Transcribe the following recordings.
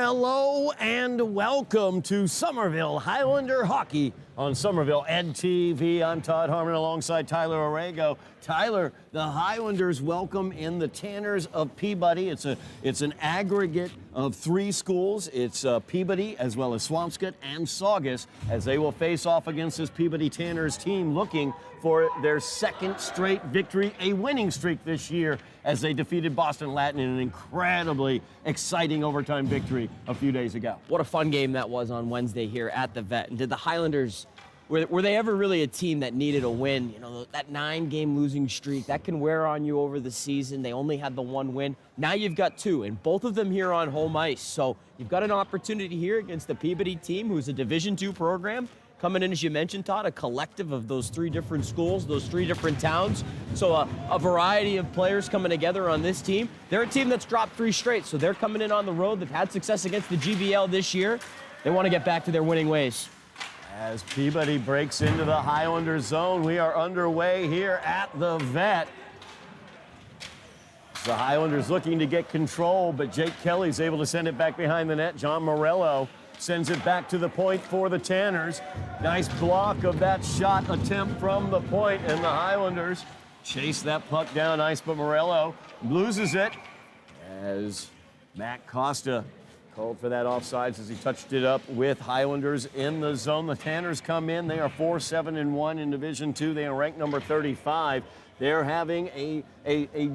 Hello and welcome to Somerville Highlander Hockey on Somerville EdTV. I'm Todd Harmon alongside Tyler Orrego. Tyler, the Highlanders welcome in the Tanners of Peabody. It's an aggregate of three schools. It's Peabody as well as Swampscott and Saugus as they will face off against this Peabody Tanners team looking for their second straight victory, a winning streak this year as they defeated Boston Latin in an incredibly exciting overtime victory a few days ago. What a fun game that was on Wednesday here at the Vet. And did the Highlanders, were they ever really a team that needed a win? You know, that 9-game losing streak, that can wear on you over the season. They only had the one win. Now you've got two, and both of them here on home ice. So you've got an opportunity here against the Peabody team, who's a Division II program. Coming in, as you mentioned, Todd, a collective of those three different schools, those three different towns. So a variety of players coming together on this team. They're a team that's dropped 3 straight, so they're coming in on the road. They've had success against the GVL this year. They want to get back to their winning ways. As Peabody breaks into the Highlander zone, we are underway here at the Vet. The Highlanders looking to get control, but Jake Kelly's able to send it back behind the net. John Morello sends it back to the point for the Tanners. Nice block of that shot attempt from the point, and the Highlanders chase that puck down ice, but Morello loses it as Matt Costa called for that offsides as he touched it up with Highlanders in the zone. The Tanners come in. They are 4-7-1 in Division II. They are ranked number 35. They're having a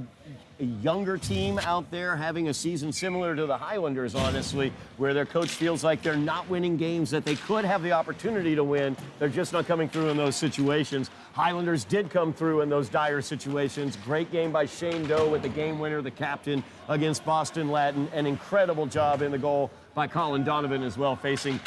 younger team out there having a season similar to the Highlanders, honestly, where their coach feels like they're not winning games that they could have the opportunity to win. They're just not coming through in those situations. Highlanders did come through in those dire situations. Great game by Shane Doe with the game winner, the captain, against Boston Latin. An incredible job in the goal by Colin Donovan as well, facing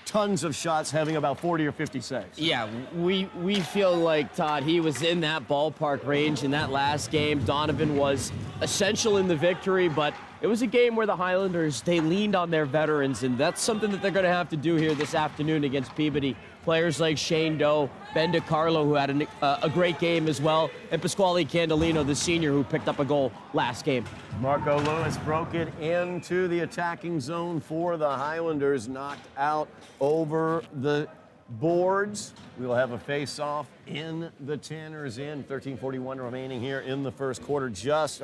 tons of shots, having about 40 or 50 saves. Yeah, we feel like, Todd, he was in that ballpark range in that last game. Donovan was essential in the victory, but it was a game where the Highlanders, they leaned on their veterans, and that's something that they're going to have to do here this afternoon against Peabody. Players like Shane Doe, Ben DiCarlo, who had a great game as well, and Pasquale Candelino, the senior, who picked up a goal last game. Marco Lewis broke it into the attacking zone for the Highlanders, knocked out over the boards. We will have a face-off in the Tanners in. 13:41 remaining here in the first quarter,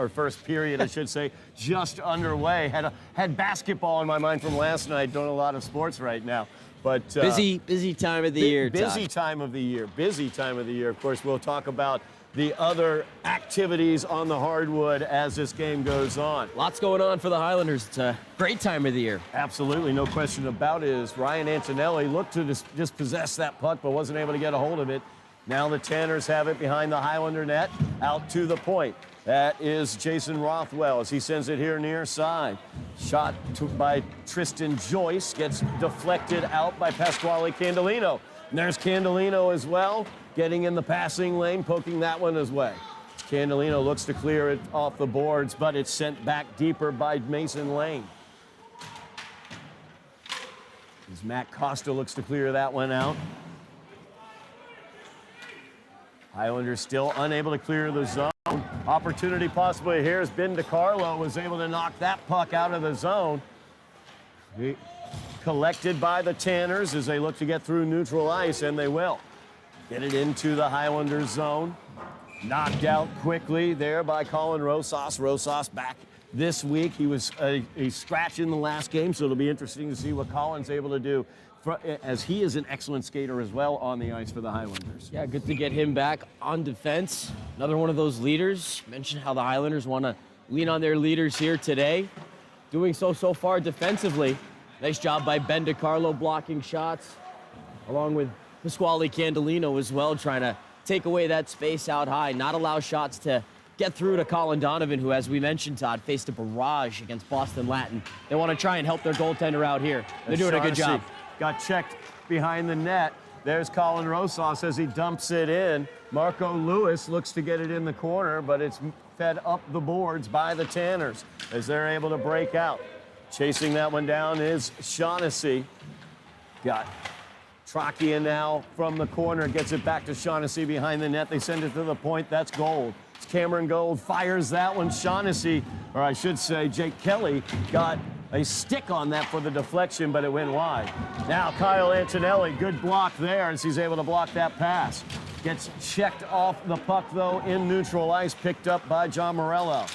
first period, I should say, just underway. Had basketball in my mind from last night. Doing a lot of sports right now. But busy time of the year, Todd. Busy time of the year. Of course, we'll talk about the other activities on the hardwood as this game goes on. Lots going on for the Highlanders. It's a great time of the year. Absolutely, no question about it. As Ryan Antonelli looked to dispossess that puck but wasn't able to get a hold of it. Now the Tanners have it behind the Highlander net, out to the point. That is Jason Rothwell as he sends it here near side. Shot by Tristan Joyce, gets deflected out by Pasquale Candelino. And there's Candelino as well, getting in the passing lane, poking that one as well. Candelino looks to clear it off the boards, but it's sent back deeper by Mason Lane. As Matt Costa looks to clear that one out. Highlanders still unable to clear the zone. Opportunity possibly here as Ben DiCarlo was able to knock that puck out of the zone. Collected by the Tanners as they look to get through neutral ice, and they will. Get it into the Highlanders zone. Knocked out quickly there by Colin Rosas. Rosas back this week. He was a scratch in the last game, so it'll be interesting to see what Colin's able to do, as he is an excellent skater as well on the ice for the Highlanders. Yeah, good to get him back on defense. Another one of those leaders. You mentioned how the Highlanders want to lean on their leaders here today. Doing so far defensively. Nice job by Ben DiCarlo blocking shots, along with Pasquale Candelino as well, trying to take away that space out high, not allow shots to get through to Colin Donovan, who, as we mentioned, Todd, faced a barrage against Boston Latin. They want to try and help their goaltender out here. They're doing a good job. Got checked behind the net. There's Colin Rosas as he dumps it in. Marco Lewis looks to get it in the corner, but it's fed up the boards by the Tanners as they're able to break out. Chasing that one down is Shaughnessy. Got Trachia now from the corner, gets it back to Shaughnessy behind the net. They send it to the point. That's Gold. It's Cameron Gold fires that one. Shaughnessy, or I should say Jake Kelly, got a stick on that for the deflection, but it went wide. Now Kyle Antonelli, good block there as he's able to block that pass. Gets checked off the puck, though, in neutral ice, picked up by John Morello.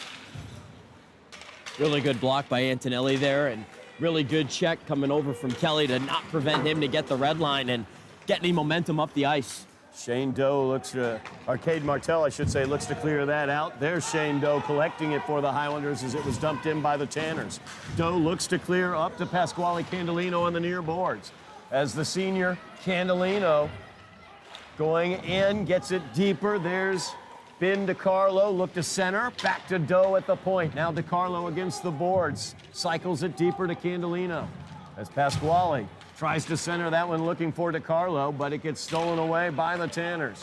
Really good block by Antonelli there, and really good check coming over from Kelly to not prevent him to get the red line and get any momentum up the ice. Shane Doe looks to, Arcade Martel, I should say, looks to clear that out. There's Shane Doe collecting it for the Highlanders as it was dumped in by the Tanners. Doe looks to clear up to Pasquale Candolino on the near boards. As the senior, Candolino going in, gets it deeper. There's Finn DiCarlo, look to center, back to Doe at the point. Now DiCarlo against the boards, cycles it deeper to Candolino. As Pasquale tries to center that one looking for DiCarlo, but it gets stolen away by the Tanners.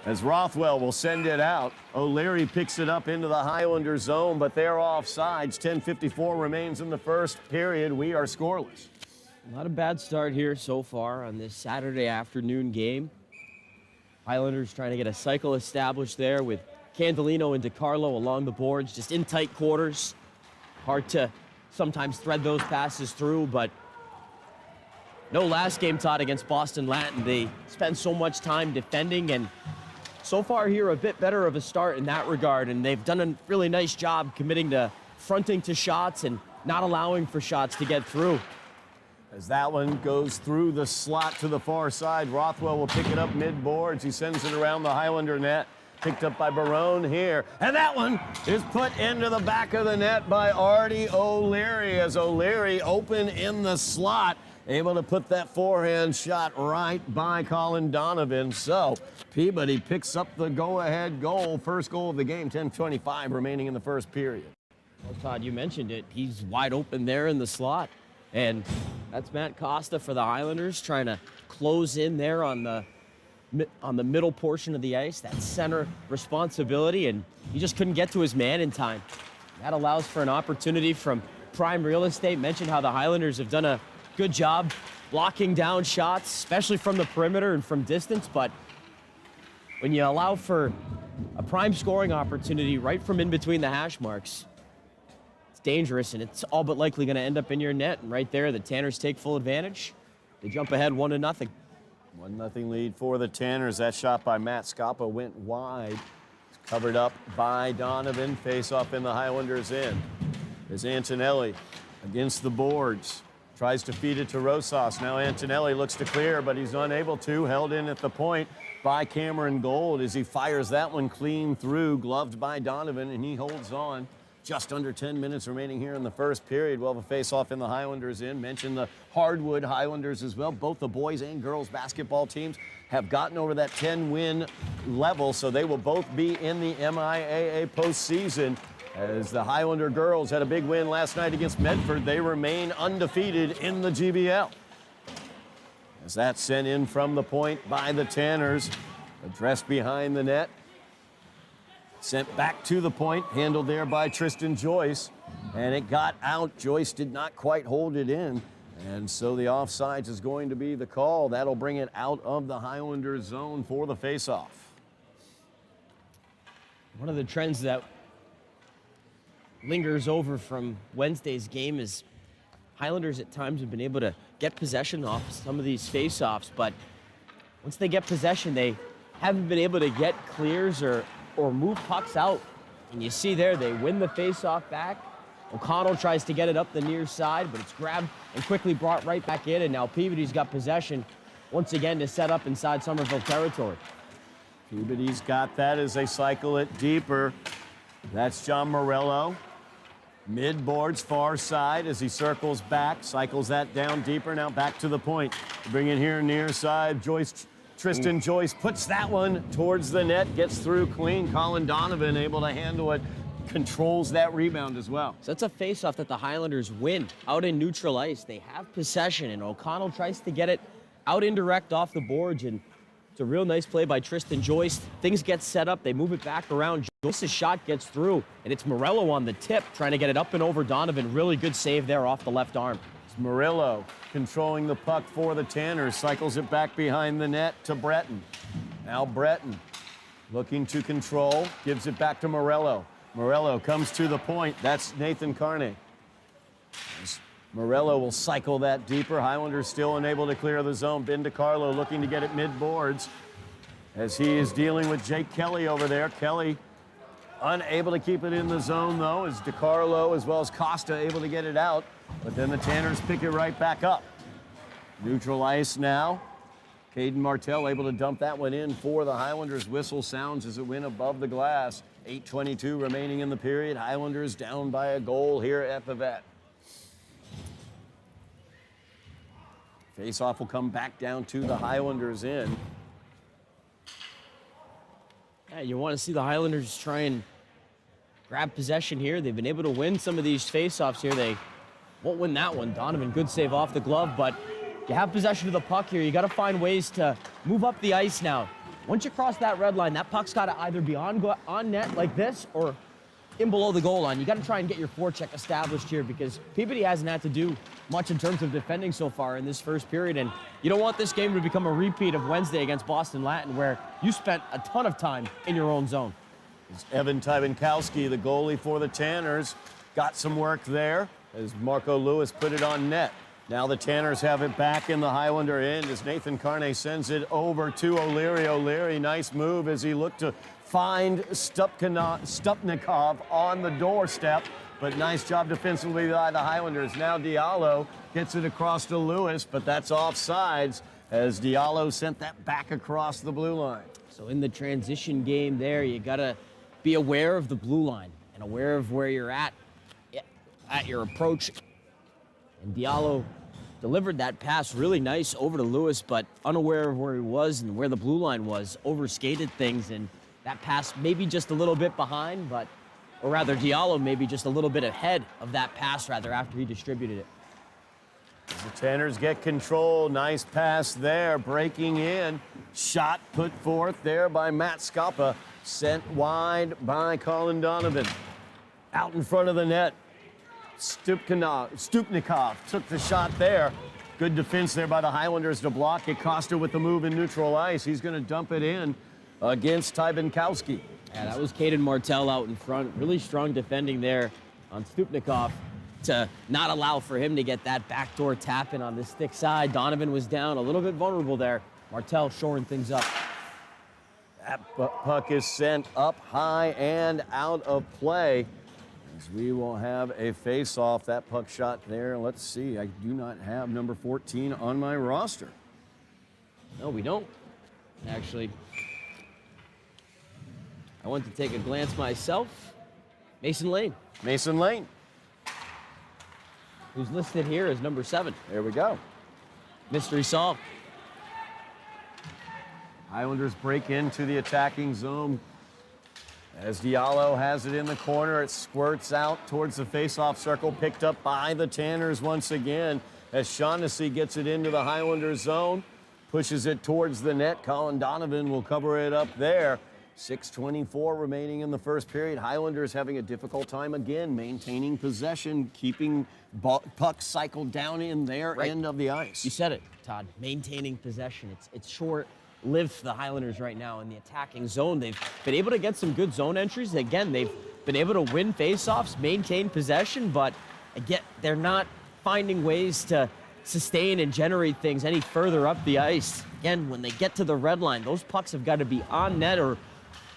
As Rothwell will send it out, O'Leary picks it up into the Highlander zone, but they're offsides. 10:54 remains in the first period. We are scoreless. Not a bad start here so far on this Saturday afternoon game. Highlanders trying to get a cycle established there with Candolino and DiCarlo along the boards, just in tight quarters. Hard to sometimes thread those passes through, but no last game, Todd, against Boston Latin. They spend so much time defending, and so far here a bit better of a start in that regard, and they've done a really nice job committing to fronting to shots and not allowing for shots to get through. As that one goes through the slot to the far side, Rothwell will pick it up mid-boards. He sends it around the Highlander net. Picked up by Barone here. And that one is put into the back of the net by Artie O'Leary as O'Leary open in the slot, able to put that forehand shot right by Colin Donovan. So Peabody picks up the go-ahead goal, first goal of the game, 10:25 remaining in the first period. Well, Todd, you mentioned it. He's wide open there in the slot. And that's Matt Costa for the Highlanders trying to close in there on the middle portion of the ice, that center responsibility, and he just couldn't get to his man in time. That allows for an opportunity from prime real estate. Mentioned how the Highlanders have done a good job blocking down shots, especially from the perimeter and from distance, but when you allow for a prime scoring opportunity right from in between the hash marks, dangerous, and it's all but likely going to end up in your net. And right there, the Tanners take full advantage. They jump ahead 1-0. 1-0 lead for the Tanners. That shot by Matt Scappa went wide. It's covered up by Donovan. Face off in the Highlanders end. There's Antonelli against the boards. Tries to feed it to Rosas. Now Antonelli looks to clear, but he's unable to. Held in at the point by Cameron Gold as he fires that one clean through. Gloved by Donovan, and he holds on. Just under 10 minutes remaining here in the first period. We'll have a face-off in the Highlanders end. Mention the Hardwood Highlanders as well. Both the boys and girls basketball teams have gotten over that 10-win level, so they will both be in the MIAA postseason. As the Highlander girls had a big win last night against Medford, they remain undefeated in the GBL. As that's sent in from the point by the Tanners, addressed behind the net. Sent back to the point, handled there by Tristan Joyce, and it got out. Joyce did not quite hold it in, and so the offsides is going to be the call. That'll bring it out of the Highlanders zone for the faceoff. One of the trends that lingers over from Wednesday's game is Highlanders at times have been able to get possession off some of these faceoffs, but once they get possession, they haven't been able to get clears or move pucks out. And you see there, they win the face-off back. O'Connell tries to get it up the near side, but it's grabbed and quickly brought right back in, and now Peabody's got possession once again to set up inside Somerville territory. Peabody's got that as they cycle it deeper. That's John Morello. Mid-boards, far side as he circles back, cycles that down deeper, now back to the point. Bring it here near side, Tristan Joyce puts that one towards the net, gets through clean. Colin Donovan able to handle it, controls that rebound as well. So that's a face-off that the Highlanders win out in neutral ice. They have possession, and O'Connell tries to get it out indirect off the boards, and it's a real nice play by Tristan Joyce. Things get set up, they move it back around. Joyce's shot gets through, and it's Morello on the tip, trying to get it up and over Donovan. Really good save there off the left arm. Murillo controlling the puck for the Tanners, cycles it back behind the net to Breton. Now Breton looking to control, gives it back to Morello. Morello comes to the point. That's Nathan Carney. Morello will cycle that deeper. Highlanders still unable to clear the zone. Ben DiCarlo looking to get it mid-boards as he is dealing with Jake Kelly over there. Kelly unable to keep it in the zone, though, as DiCarlo as well as Costa able to get it out. But then the Tanners pick it right back up. Neutral ice now. Caden Martell able to dump that one in for the Highlanders. Whistle sounds as it went above the glass. 8:22 remaining in the period. Highlanders down by a goal here at the Vet. Face-off will come back down to the Highlanders in. Yeah, you want to see the Highlanders try and grab possession here. They've been able to win some of these face-offs here. They won't win that one. Donovan, good save off the glove, but you have possession of the puck here. You got to find ways to move up the ice now. Once you cross that red line, that puck's got to either be on net like this or in below the goal line. You got to try and get your forecheck established here because Peabody hasn't had to do much in terms of defending so far in this first period, and you don't want this game to become a repeat of Wednesday against Boston Latin where you spent a ton of time in your own zone. It's Evan Tybankowski, the goalie for the Tanners, got some work there as Marco Lewis put it on net. Now the Tanners have it back in the Highlander end as Nathan Carney sends it over to O'Leary. O'Leary, nice move as he looked to find Stupnikov on the doorstep, but nice job defensively by the Highlanders. Now Diallo gets it across to Lewis, but that's offsides as Diallo sent that back across the blue line. So in the transition game there, you got to be aware of the blue line and aware of where you're at your approach. And Diallo delivered that pass really nice over to Lewis, but unaware of where he was and where the blue line was, overskated things, and that pass maybe just a little bit behind, or rather Diallo maybe just a little bit ahead of that pass rather after he distributed it. As the Tanners get control, nice pass there, breaking in. Shot put forth there by Matt Scappa, sent wide by Colin Donovan. Out in front of the net, Stupnikov took the shot there. Good defense there by the Highlanders to block it. Costa with the move in neutral ice. He's going to dump it in against Tybankowski. Yeah, that was Caden Martell out in front. Really strong defending there on Stupnikov to not allow for him to get that backdoor tap in on the stick side. Donovan was down, a little bit vulnerable there. Martell shoring things up. That puck is sent up high and out of play. As we will have a face-off. That puck shot there. Let's see. I do not have number 14 on my roster. No, we don't. Actually, I went to take a glance myself. Mason Lane. Mason Lane. Who's listed here as number 7. There we go. Mystery solved. Highlanders break into the attacking zone. As Diallo has it in the corner, it squirts out towards the face-off circle, picked up by the Tanners once again. As Shaughnessy gets it into the Highlanders zone, pushes it towards the net. Colin Donovan will cover it up there. 6:24 remaining in the first period. Highlanders having a difficult time again maintaining possession, keeping pucks cycled down in their end of the ice. You said it, Todd. Maintaining possession. It's short-lived for the Highlanders right now in the attacking zone. They've been able to get some good zone entries. Again, they've been able to win faceoffs, maintain possession, but again, they're not finding ways to sustain and generate things any further up the ice. Again, when they get to the red line, those pucks have got to be on net or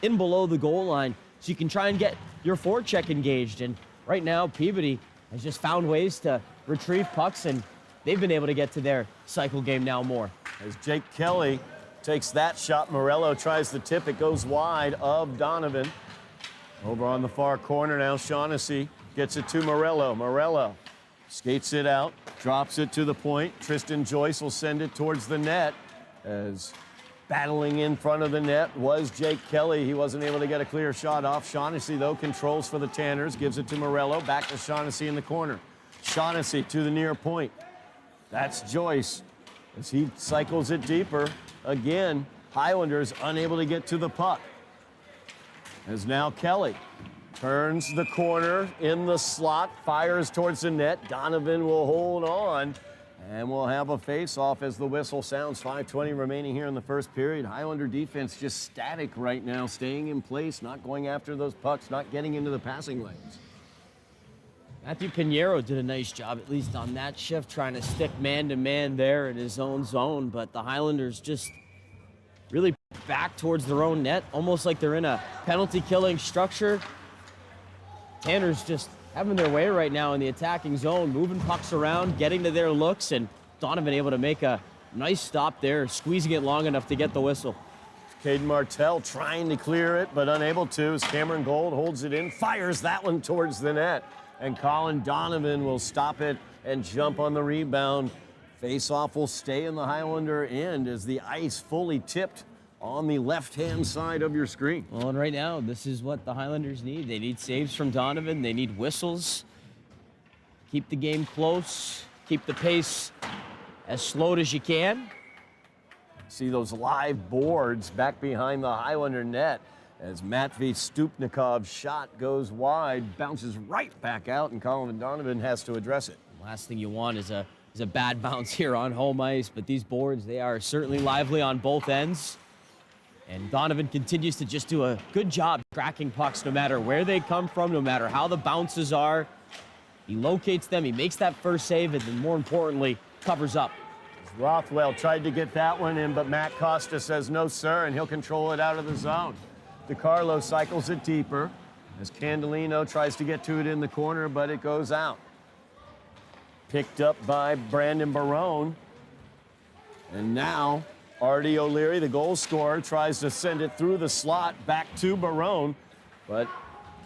in below the goal line so you can try and get your forecheck engaged. And right now, Peabody has just found ways to retrieve pucks, and they've been able to get to their cycle game now more. As Jake Kelly takes that shot, Morello tries to tip. It goes wide of Donovan. Over on the far corner now, Shaughnessy gets it to Morello. Morello skates it out, drops it to the point. Tristan Joyce will send it towards the net as battling in front of the net was Jake Kelly. He wasn't able to get a clear shot off. Shaughnessy, though, controls for the Tanners, gives it to Morello. Back to Shaughnessy in the corner. Shaughnessy to the near point. That's Joyce as he cycles it deeper. Again, Highlanders unable to get to the puck. As now Kelly turns the corner in the slot, fires towards the net. Donovan will hold on, and we'll have a face-off as the whistle sounds. 5:20 remaining here in the first period. Highlander defense just static right now, staying in place, not going after those pucks, not getting into the passing lanes. Matthew Pinheiro did a nice job, at least on that shift, trying to stick man-to-man there in his own zone, but the Highlanders just really back towards their own net, almost like they're in a penalty-killing structure. Tanners just having their way right now in the attacking zone, moving pucks around, getting to their looks, and Donovan able to make a nice stop there, squeezing it long enough to get the whistle. Caden Martell trying to clear it, but unable to as Cameron Gold holds it in, fires that one towards the net. And Colin Donovan will stop it and jump on the rebound. Face-off will stay in the Highlander end as the ice fully tipped on the left-hand side of your screen. Well, and right now, this is what the Highlanders need. They need saves from Donovan. They need whistles. Keep the game close. Keep the pace as slowed as you can. See those live boards back behind the Highlander net as Matvey Stupnikov's shot goes wide, bounces right back out, and Colin Donovan has to address it. Last thing you want is a bad bounce here on home ice, but these boards, they are certainly lively on both ends. And Donovan continues to just do a good job tracking pucks no matter where they come from, no matter how the bounces are. He locates them, he makes that first save, and then more importantly, covers up. Rothwell tried to get that one in, but Matt Costa says no, sir, and he'll control it out of the zone. DiCarlo cycles it deeper as Candelino tries to get to it in the corner, but it goes out. Picked up by Brandon Barone. And now Artie O'Leary, the goal scorer, tries to send it through the slot back to Barone, but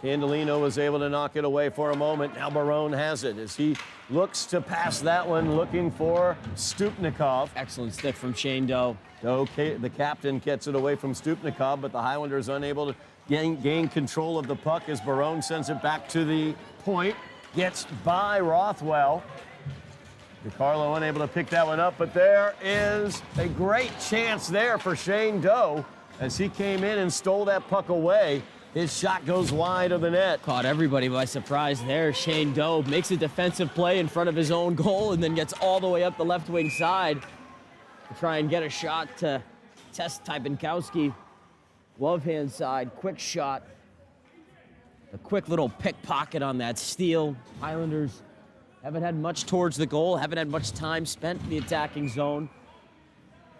Candelino was able to knock it away for a moment. Now Barone has it as he looks to pass that one, looking for Stupnikov. Excellent stick from Shane Doe. Okay, the captain gets it away from Stupnikov, but the Highlanders unable to gain control of the puck as Barone sends it back to the point. Gets by Rothwell. DiCarlo unable to pick that one up, but there is a great chance there for Shane Doe as he came in and stole that puck away. His shot goes wide of the net. Caught everybody by surprise there. Shane Doe makes a defensive play in front of his own goal and then gets all the way up the left wing side to try and get a shot to test Tybenkowski. Glove hand side, quick shot. A quick little pickpocket on that steal. Highlanders haven't had much towards the goal, haven't had much time spent in the attacking zone.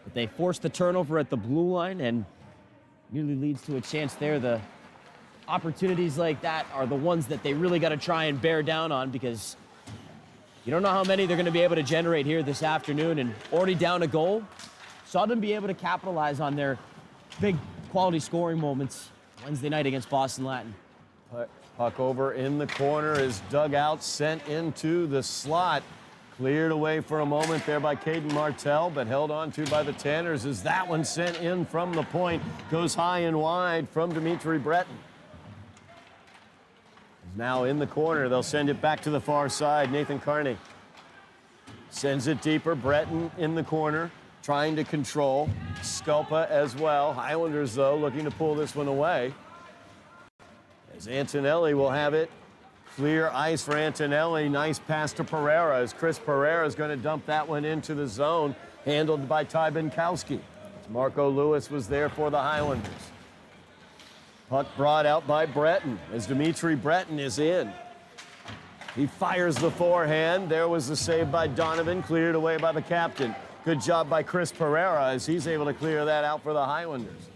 But they force the turnover at the blue line and nearly leads to a chance there. The opportunities like that are the ones that they really got to try and bear down on because you don't know how many they're going to be able to generate here this afternoon, and already down a goal. Saw them be able to capitalize on their big quality scoring moments Wednesday night against Boston Latin. Puck over in the corner is dug out, sent into the slot. Cleared away for a moment there by Caden Martell, but held on to by the Tanners as that one sent in from the point. Goes high and wide from Dimitri Breton. Now in the corner, they'll send it back to the far side. Nathan Carney sends it deeper. Breton in the corner, trying to control. Sculpa as well. Highlanders, though, looking to pull this one away. As Antonelli will have it. Clear ice for Antonelli. Nice pass to Pereira as Chris Pereira is going to dump that one into the zone. Handled by Tybenkowski. Marco Lewis was there for the Highlanders. Puck brought out by Breton as Dimitri Breton is in. He fires the forehand. There was the save by Donovan, cleared away by the captain. Good job by Chris Pereira as he's able to clear that out for the Highlanders.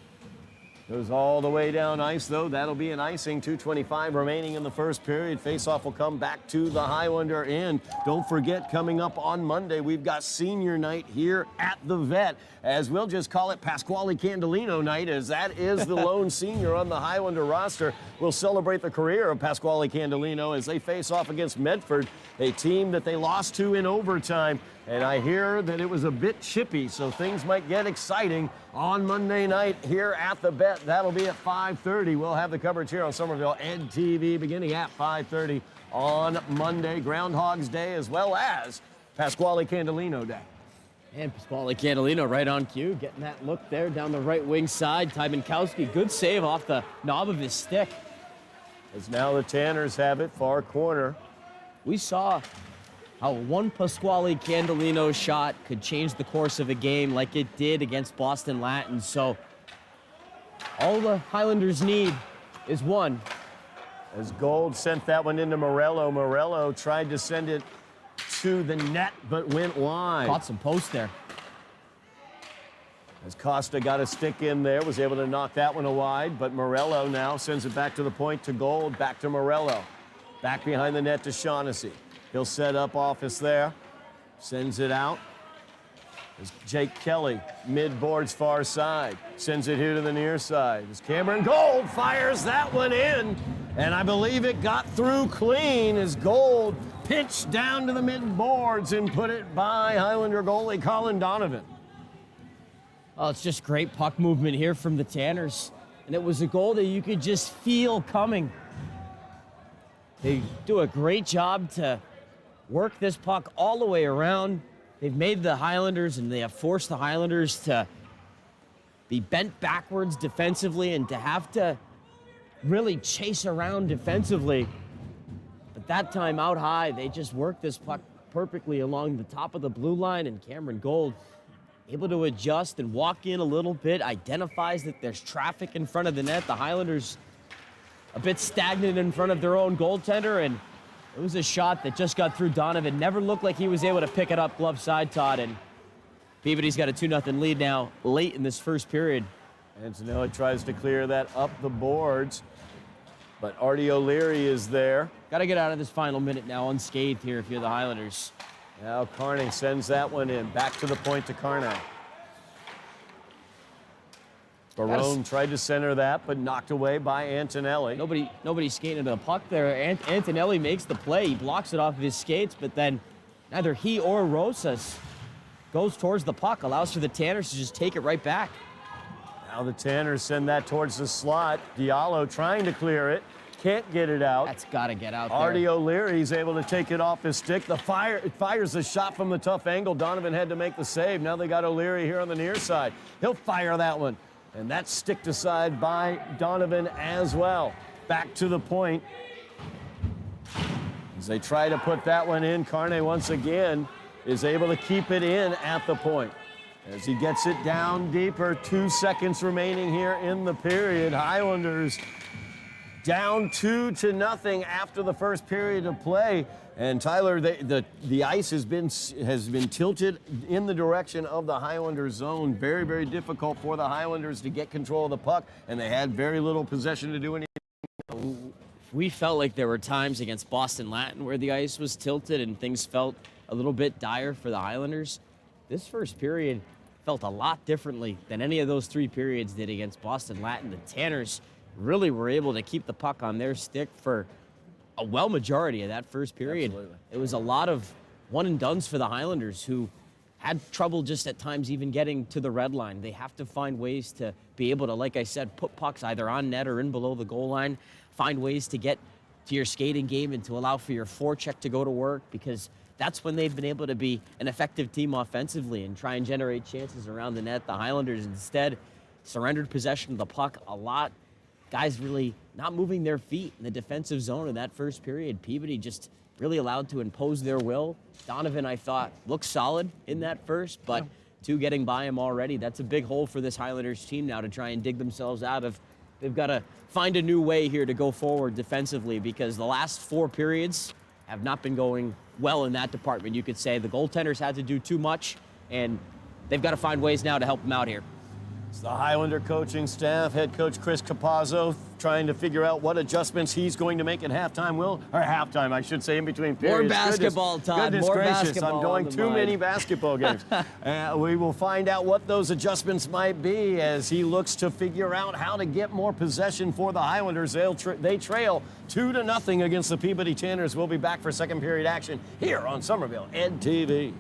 Goes all the way down ice, though. That'll be an icing. 2:25 remaining in the first period. Faceoff will come back to the Highlander end. Don't forget, coming up on Monday, we've got senior night here at the Vet, as we'll just call it Pasquale Candelino night, as that is the lone senior on the Highlander roster. We'll celebrate the career of Pasquale Candelino as they face off against Medford, a team that they lost to in overtime. And I hear that it was a bit chippy, so things might get exciting on Monday night here at the Bet. That'll be at 5:30. We'll have the coverage here on Somerville Ed TV beginning at 5:30 on Monday, Groundhog's Day, as well as Pasquale Candelino Day. And Pasquale Candelino right on cue, getting that look there down the right wing side. Tybenkowski, good save off the knob of his stick. As now the Tanners have it, far corner. We saw how one Pasquale Candelino shot could change the course of a game like it did against Boston Latin. So all the Highlanders need is one As Gold sent that one into Morello. Morello tried to send it to the net, but went wide. Caught some post there. As Costa got a stick in there, was able to knock that one wide, but Morello now sends it back to the point to Gold, back to Morello. Back behind the net to Shaughnessy. He'll set up office there, sends it out. As Jake Kelly, mid-board's far side, sends it here to the near side. As Cameron Gold fires that one in, and I believe it got through clean as Gold pitched down to the mid-boards and put it by Highlander goalie Colin Donovan. Oh, it's just great puck movement here from the Tanners. And it was a goal that you could just feel coming. They do a great job to work this puck all the way around. They've made the Highlanders, and they have forced the Highlanders to be bent backwards defensively and to have to really chase around defensively. But that time out high, they just worked this puck perfectly along the top of the blue line, and Cameron Gold able to adjust and walk in a little bit, identifies that there's traffic in front of the net. The Highlanders a bit stagnant in front of their own goaltender, and it was a shot that just got through Donovan. Never looked like he was able to pick it up glove side, Todd, and Peabody's got a 2-0 lead now late in this first period. Antonelli tries to clear that up the boards, but Artie O'Leary is there. Got to get out of this final minute now unscathed here if you're the Highlanders. Now Carney sends that one in. Back to the point to Carney. Barone tried to center that, but knocked away by Antonelli. Nobody skating to the puck there. Antonelli makes the play. He blocks it off of his skates, but then neither he or Rosas goes towards the puck, allows for the Tanners to just take it right back. Now the Tanners send that towards the slot. Diallo trying to clear it. Can't get it out. That's got to get out there. Artie O'Leary's able to take it off his stick. It fires a shot from the tough angle. Donovan had to make the save. Now they got O'Leary here on the near side. He'll fire that one. And that's sticked aside by Donovan as well. Back to the point. As they try to put that one in, Carney once again is able to keep it in at the point. As he gets it down deeper, 2 seconds remaining here in the period. Highlanders down 2-0 after the first period of play. And Tyler, the ice has been tilted in the direction of the Highlander zone. Very, very difficult for the Highlanders to get control of the puck, and they had very little possession to do anything. We felt like there were times against Boston Latin where the ice was tilted and things felt a little bit dire for the Highlanders. This first period felt a lot differently than any of those 3 periods did against Boston Latin. The Tanners really were able to keep the puck on their stick for a majority of that first period. Absolutely. It was a lot of one-and-dones for the Highlanders, who had trouble just at times even getting to the red line. They have to find ways to be able to, like I said, put pucks either on net or in below the goal line, find ways to get to your skating game and to allow for your forecheck to go to work, because that's when they've been able to be an effective team offensively and try and generate chances around the net. The Highlanders instead surrendered possession of the puck a lot. Guys really not moving their feet in the defensive zone in that first period. Peabody just really allowed to impose their will. Donovan, I thought, looked solid in that first, but 2 getting by him already. That's a big hole for this Highlanders team now to try and dig themselves out of. They've got to find a new way here to go forward defensively, because the last 4 periods have not been going well in that department. You could say the goaltenders had to do too much, and they've got to find ways now to help them out here. It's the Highlander coaching staff, head coach Chris Capazzo, trying to figure out what adjustments he's going to make at halftime, I should say, in between periods. More basketball, Todd. Goodness More gracious, basketball. I'm going too many basketball games. We will find out what those adjustments might be as he looks to figure out how to get more possession for the Highlanders. They trail 2-0 against the Peabody Tanners. We'll be back for second period action here on Somerville Ed TV.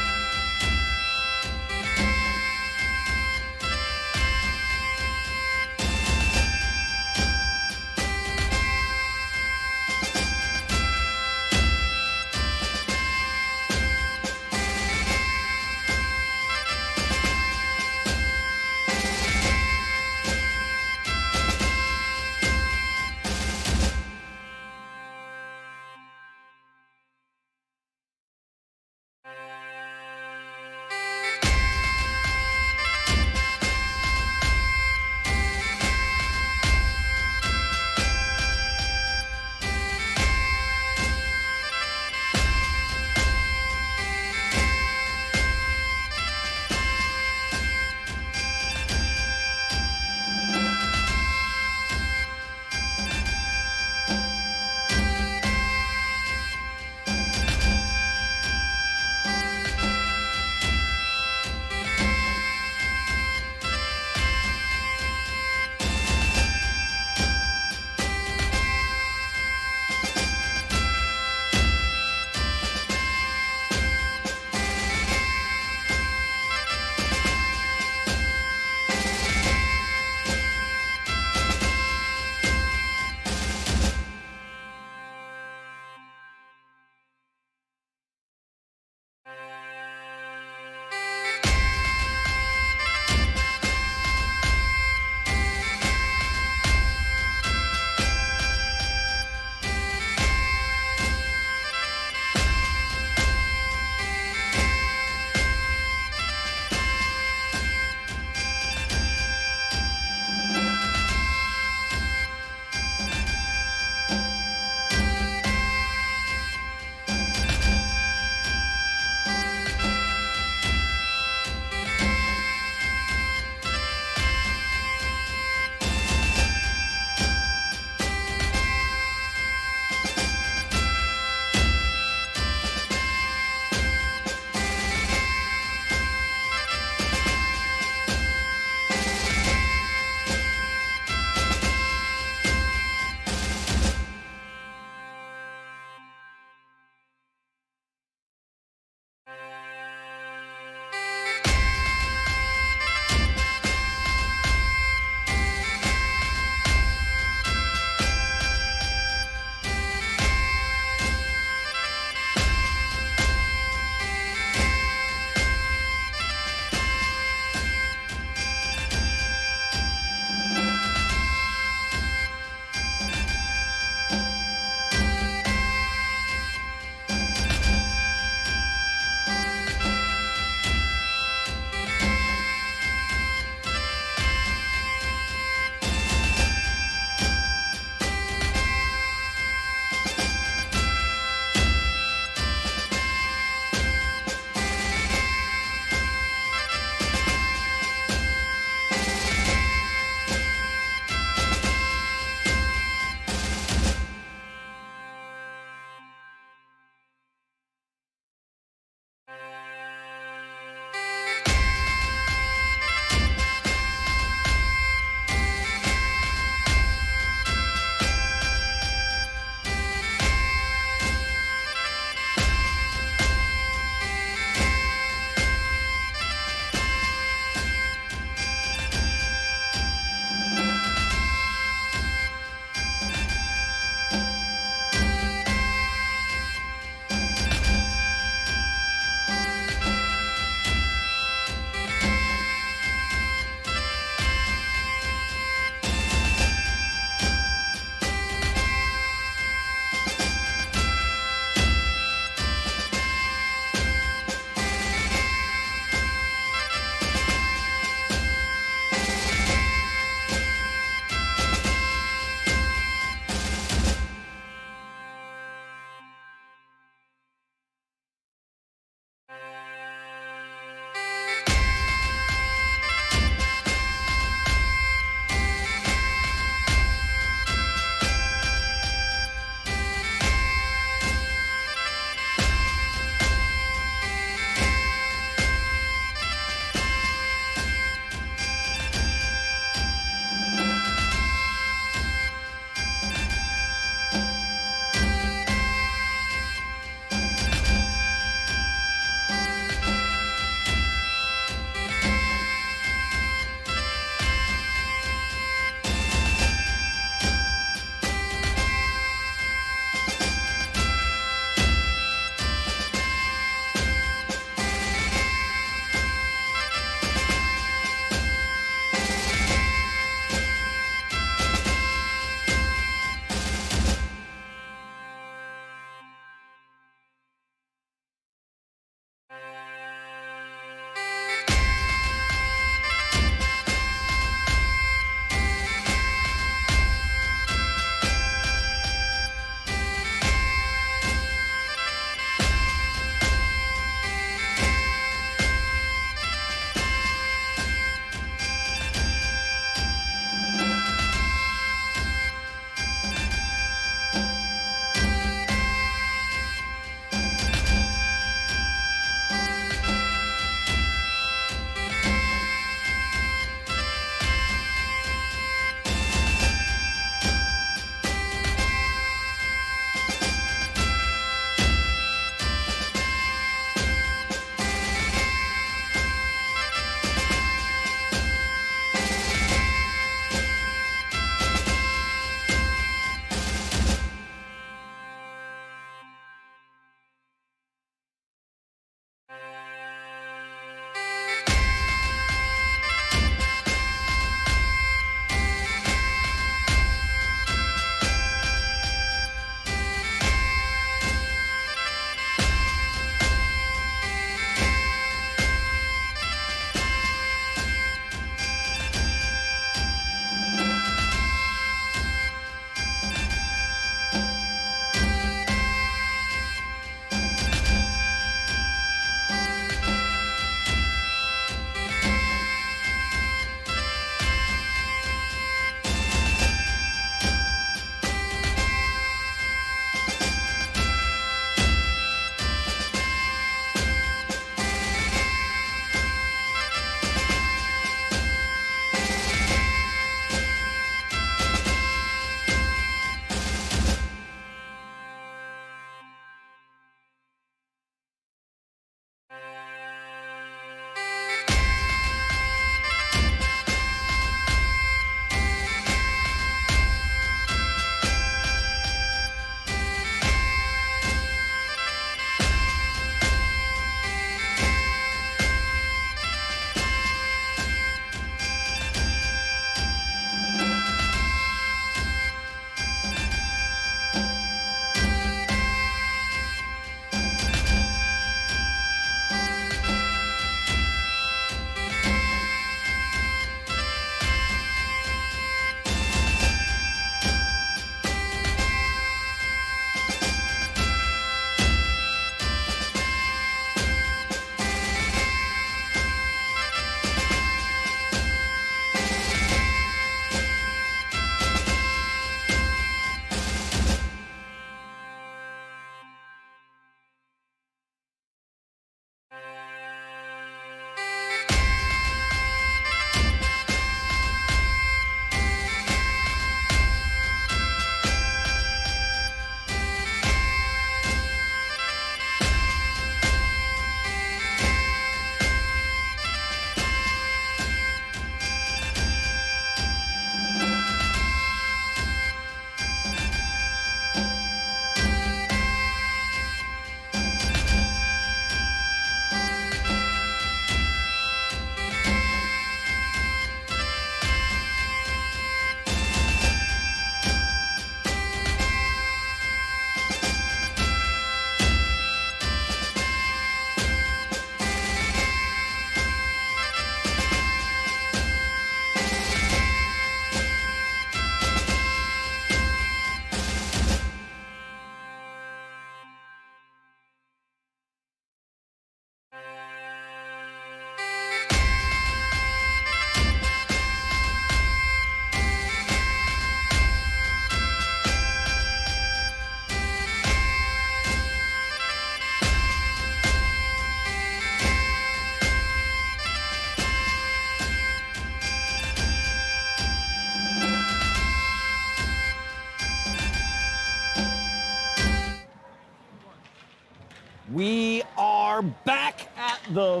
back at the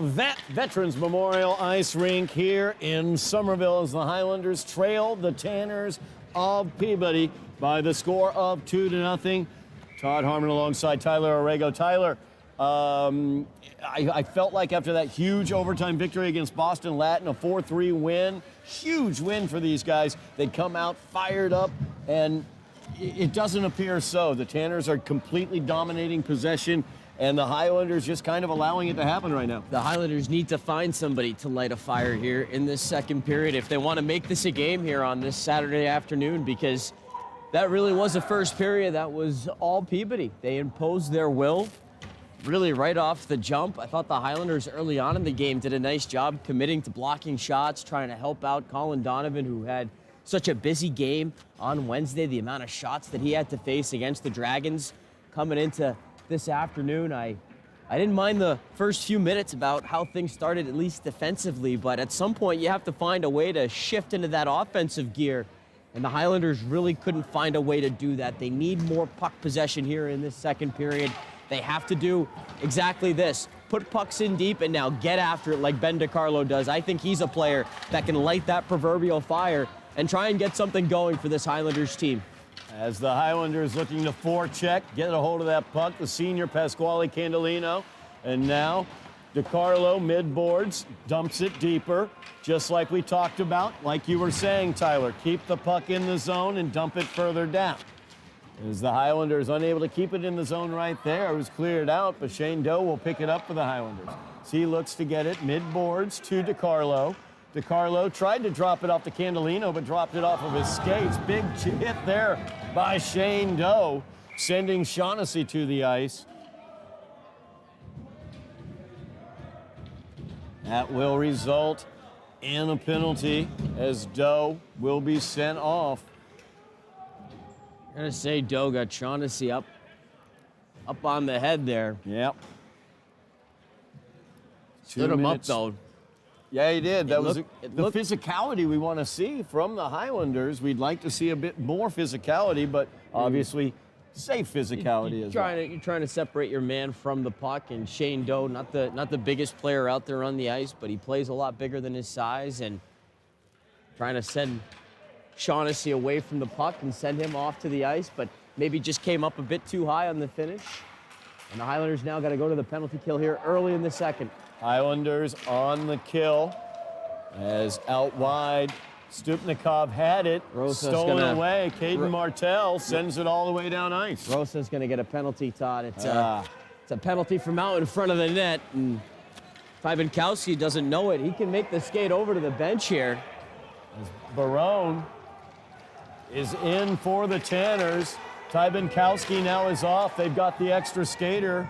Veterans Memorial Ice Rink here in Somerville as the Highlanders trail the Tanners of Peabody by the score of 2-0. Todd Harmon alongside Tyler Orrego. Tyler, I felt like after that huge overtime victory against Boston Latin, a 4-3 win, huge win for these guys, they'd come out fired up, and it doesn't appear so. The Tanners are completely dominating possession, and the Highlanders just kind of allowing it to happen right now. The Highlanders need to find somebody to light a fire here in this second period if they want to make this a game here on this Saturday afternoon, because that really was a first period that was all Peabody. They imposed their will really right off the jump. I thought the Highlanders early on in the game did a nice job committing to blocking shots, trying to help out Colin Donovan, who had such a busy game on Wednesday. The amount of shots that he had to face against the Dragons coming into this afternoon. I didn't mind the first few minutes about how things started, at least defensively, but at some point you have to find a way to shift into that offensive gear, and the Highlanders really couldn't find a way to do that. They need more puck possession here in this second period. They have to do exactly this. Put pucks in deep and now get after it like Ben DiCarlo does. I think he's a player that can light that proverbial fire and try and get something going for this Highlanders team. As the Highlanders looking to forecheck, get a hold of that puck, the senior Pasquale Candelino. And now DiCarlo mid-boards, dumps it deeper, just like we talked about. Like you were saying, Tyler, keep the puck in the zone and dump it further down. As the Highlanders unable to keep it in the zone right there, it was cleared out, but Shane Doe will pick it up for the Highlanders. So he looks to get it mid-boards to DiCarlo. DiCarlo tried to drop it off to Candelino, but dropped it off of his skates. Big hit there by Shane Doe, sending Shaughnessy to the ice. That will result in a penalty as Doe will be sent off. I'm gonna say Doe got Shaughnessy up on the head there. Yep. Stood him up though. Yeah, he did. That was the looked physicality we want to see from the Highlanders. We'd like to see a bit more physicality, but obviously safe physicality as well. You're trying to separate your man from the puck, and Shane Doe, not the biggest player out there on the ice, but he plays a lot bigger than his size, and trying to send Shaughnessy away from the puck and send him off to the ice, but maybe just came up a bit too high on the finish. And the Highlanders now got to go to the penalty kill here early in the second. Highlanders on the kill as out wide. Stupnikov had it, stolen away. Caden Martell sends it all the way down ice. Rosa's going to get a penalty, Todd. It's a penalty from out in front of the net, and Tybankowski doesn't know it. He can make the skate over to the bench here. As Barone is in for the Tanners. Tybankowski now is off. They've got the extra skater.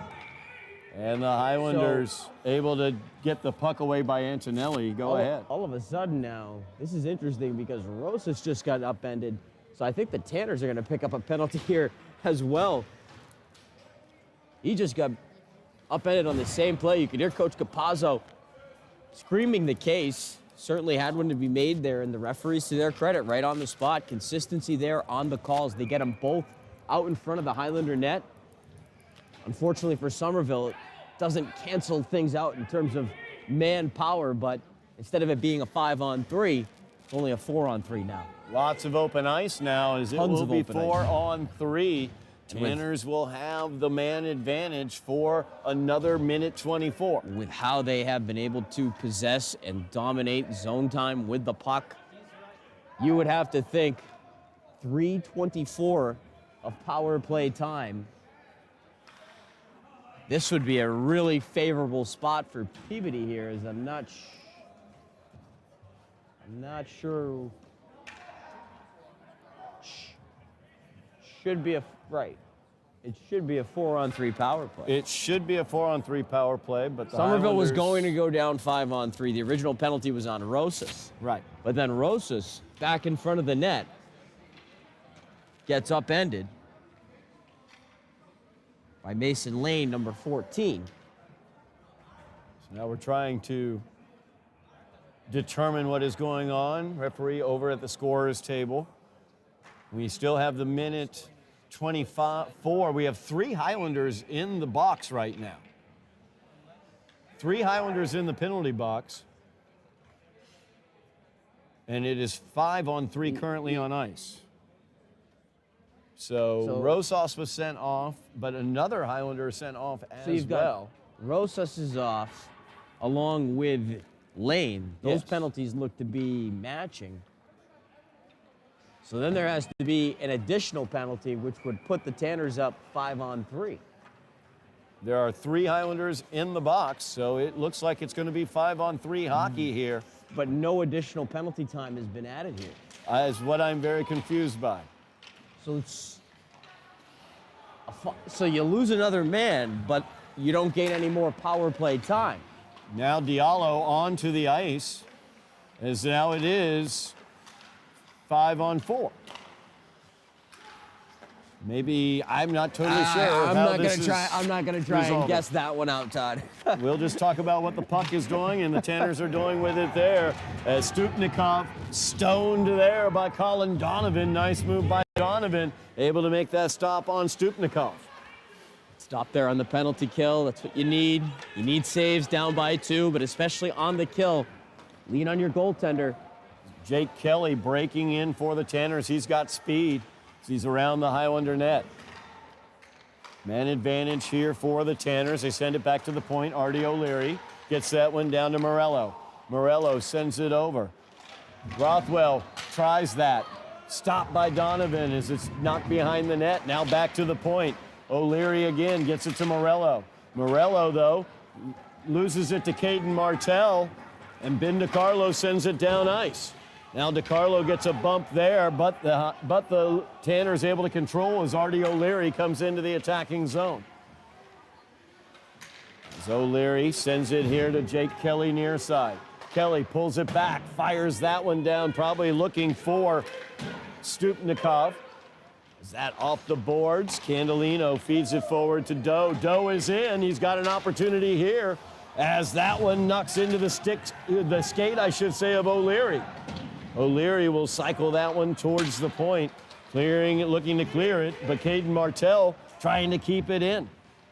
And the Highlanders able to get the puck away by Antonelli. Go ahead. All of a sudden now, this is interesting because Rosas just got upended. So I think the Tanners are going to pick up a penalty here as well. He just got upended on the same play. You could hear Coach Capazzo screaming the case. Certainly had one to be made there, and the referees, to their credit, right on the spot. Consistency there on the calls. They get them both out in front of the Highlander net. Unfortunately for Somerville, it doesn't cancel things out in terms of manpower, but instead of it being a 5-on-3, it's only a 4-on-3 now. Lots of open ice now as it will be 4-on-3. Tanners will have the man advantage for another minute 24. With how they have been able to possess and dominate zone time with the puck, you would have to think 3:24 of power play time. This would be a really favorable spot for Peabody here, as I'm not sure. Should be a right. It should be a 4-on-3 power play. It should be a 4-on-3 power play, but the Somerville was Highlanders going to go down 5-on-3. The original penalty was on Rosas. Right. But then Rosas, back in front of the net, gets upended by Mason Lane, number 14. So now we're trying to determine what is going on. Referee over at the scorer's table. We still have the minute 24. We have 3 Highlanders in the box right now. 3 Highlanders in the penalty box. And it is 5-on-3 currently on ice. So Rosas was sent off, but another Highlander sent off as well. Rosas is off, along with Lane. Those Yes. penalties look to be matching. So then there has to be an additional penalty, which would put the Tanners up 5-on-3. There are 3 Highlanders in the box, so it looks like it's going to be 5-on-3 hockey here. But no additional penalty time has been added here. Is what I'm very confused by. So so you lose another man, but you don't gain any more power play time. Now Diallo onto the ice, as now it is 5-on-4. Maybe I'm not totally sure. I'm how not this gonna try. is I'm not gonna try and resolving. guess that one out, Todd. We'll just talk about what the puck is doing, and the Tanners are doing with it there. As Stupnikov stoned there by Colin Donovan. Nice move by Donovan, able to make that stop on Stupnikov. Stop there on the penalty kill. That's what you need. You need saves down by 2, but especially on the kill, lean on your goaltender. Jake Kelly breaking in for the Tanners. He's got speed. He's around the Highlander net. Man advantage here for the Tanners. They send it back to the point. Artie O'Leary gets that one down to Morello. Morello sends it over. Rothwell tries that. Stopped by Donovan as it's knocked behind the net. Now back to the point. O'Leary again gets it to Morello. Morello, though, loses it to Caden Martell, and Ben DiCarlo sends it down ice. Now DiCarlo gets a bump there, but the Tanner's able to control as Artie O'Leary comes into the attacking zone. As O'Leary sends it here to Jake Kelly near side. Kelly pulls it back, fires that one down, probably looking for Stupnikov. Is that off the boards? Candelino feeds it forward to Doe. Doe is in. He's got an opportunity here as that one knocks into the skate, I should say, of O'Leary. O'Leary will cycle that one towards the point, clearing it, looking to clear it, but Caden Martell trying to keep it in.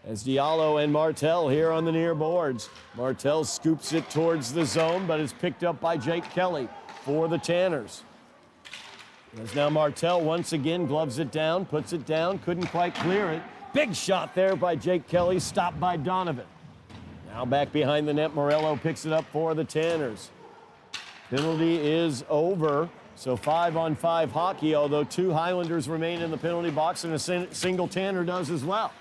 As Diallo and Martell here on the near boards. Martell scoops it towards the zone, but it's picked up by Jake Kelly for the Tanners. As now Martell once again gloves it down, puts it down, couldn't quite clear it. Big shot there by Jake Kelly, stopped by Donovan. Now back behind the net, Morello picks it up for the Tanners. Penalty is over, so 5-on-5 hockey, although 2 Highlanders remain in the penalty box and a single Tanner does as well.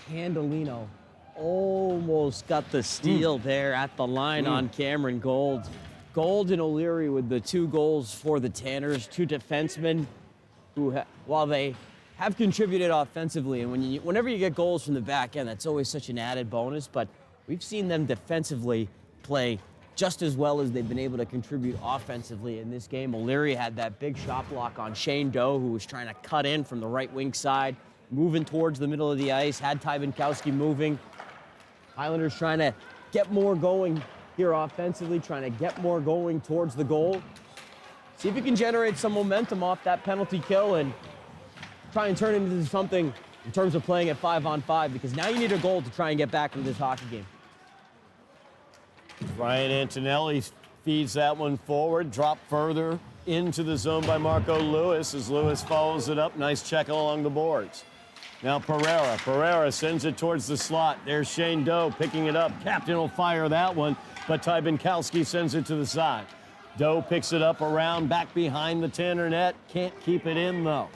Candelino almost got the steal there at the line on Cameron Gold. Gold and O'Leary with the 2 goals for the Tanners, 2 defensemen who, while they have contributed offensively, and whenever you get goals from the back end, that's always such an added bonus, but we've seen them defensively play just as well as they've been able to contribute offensively in this game. O'Leary had that big shot block on Shane Doe, who was trying to cut in from the right wing side, moving towards the middle of the ice, had Ty Binkowski moving. Highlanders trying to get more going here offensively, trying to get more going towards the goal. See if you can generate some momentum off that penalty kill and try and turn it into something in terms of playing at 5-on-5, because now you need a goal to try and get back into this hockey game. Ryan Antonelli feeds that one forward, dropped further into the zone by Marco Lewis as Lewis follows it up. Nice check along the boards. Now Pereira. Pereira sends it towards the slot. There's Shane Doe picking it up. Captain will fire that one, but Ty Binkowski sends it to the side. Doe picks it up around, back behind the Tanner net. Can't keep it in, though.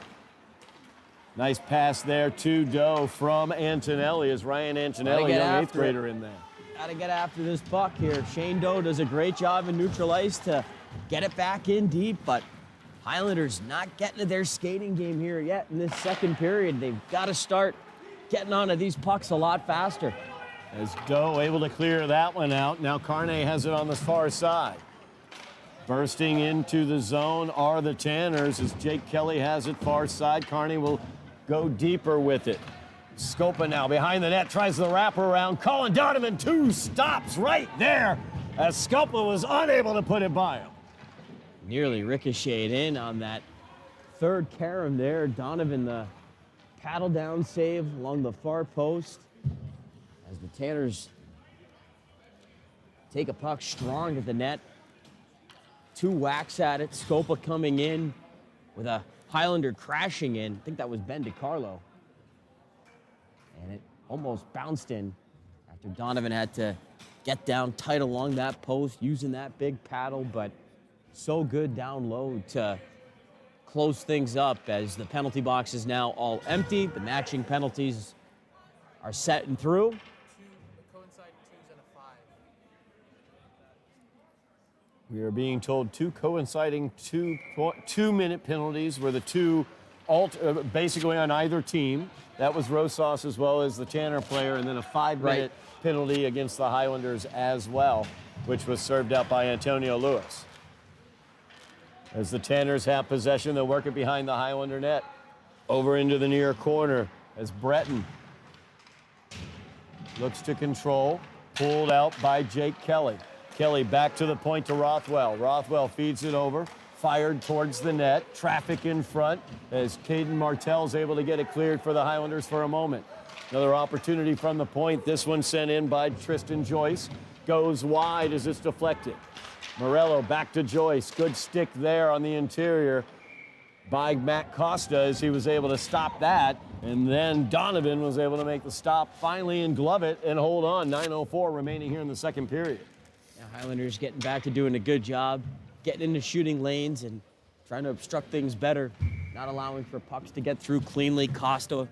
Nice pass there to Doe from Antonelli as Ryan Antonelli, young 8th grader, in there. Gotta get after this puck here. Shane Doe does a great job in neutral ice to get it back in deep, but Highlanders not getting to their skating game here yet in this second period. They've got to start getting onto these pucks a lot faster. As Doe able to clear that one out. Now Carne has it on the far side. Bursting into the zone are the Tanners as Jake Kelly has it far side. Carne will go deeper with it. Scopa now behind the net, tries the wraparound. Colin Donovan, 2 stops right there as Scopa was unable to put it by him. Nearly ricocheted in on that third carom there. Donovan, the paddle down save along the far post as the Tanners take a puck strong to the net. 2 whacks at it. Scopa coming in with a Highlander crashing in. I think that was Ben DiCarlo. And it almost bounced in after Donovan had to get down tight along that post, using that big paddle, but so good down low to close things up as the penalty box is now all empty. The matching penalties are set and through. We are being told 2 coinciding 2-minute penalties were the 2 basically on either team. That was Rosas as well as the Tanner player, and then a 5-minute penalty against the Highlanders as well, which was served out by Antonio Lewis. As the Tanners have possession, they'll work it behind the Highlander net. Over into the near corner as Breton looks to control. Pulled out by Jake Kelly. Kelly back to the point to Rothwell. Rothwell feeds it over. Fired towards the net. Traffic in front as Caden Martell's able to get it cleared for the Highlanders for a moment. Another opportunity from the point. This one sent in by Tristan Joyce. Goes wide as it's deflected. Morello back to Joyce. Good stick there on the interior by Matt Costa as he was able to stop that. And then Donovan was able to make the stop finally and glove it and hold on. 9:04 remaining here in the second period. Yeah, Highlanders getting back to doing a good job, getting into shooting lanes and trying to obstruct things better, not allowing for pucks to get through cleanly. Costa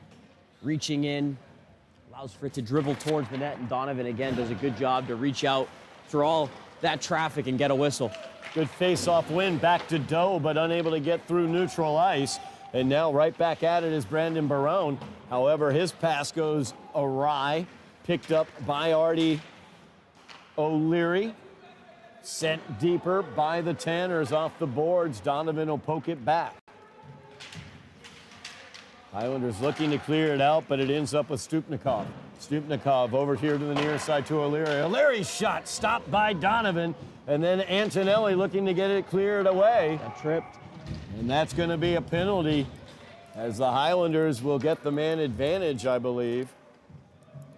reaching in, allows for it to dribble towards the net, and Donovan again does a good job to reach out through all that traffic and get a whistle. Good face-off win back to Doe, but unable to get through neutral ice. And now right back at it is Brandon Barone. However, his pass goes awry, picked up by Artie O'Leary. Sent deeper by the Tanners off the boards. Donovan will poke it back. Highlanders looking to clear it out, but it ends up with Stupnikov. Stupnikov over here to the near side to O'Leary. O'Leary's shot stopped by Donovan, and then Antonelli looking to get it cleared away. Got tripped. And that's going to be a penalty as the Highlanders will get the man advantage, I believe.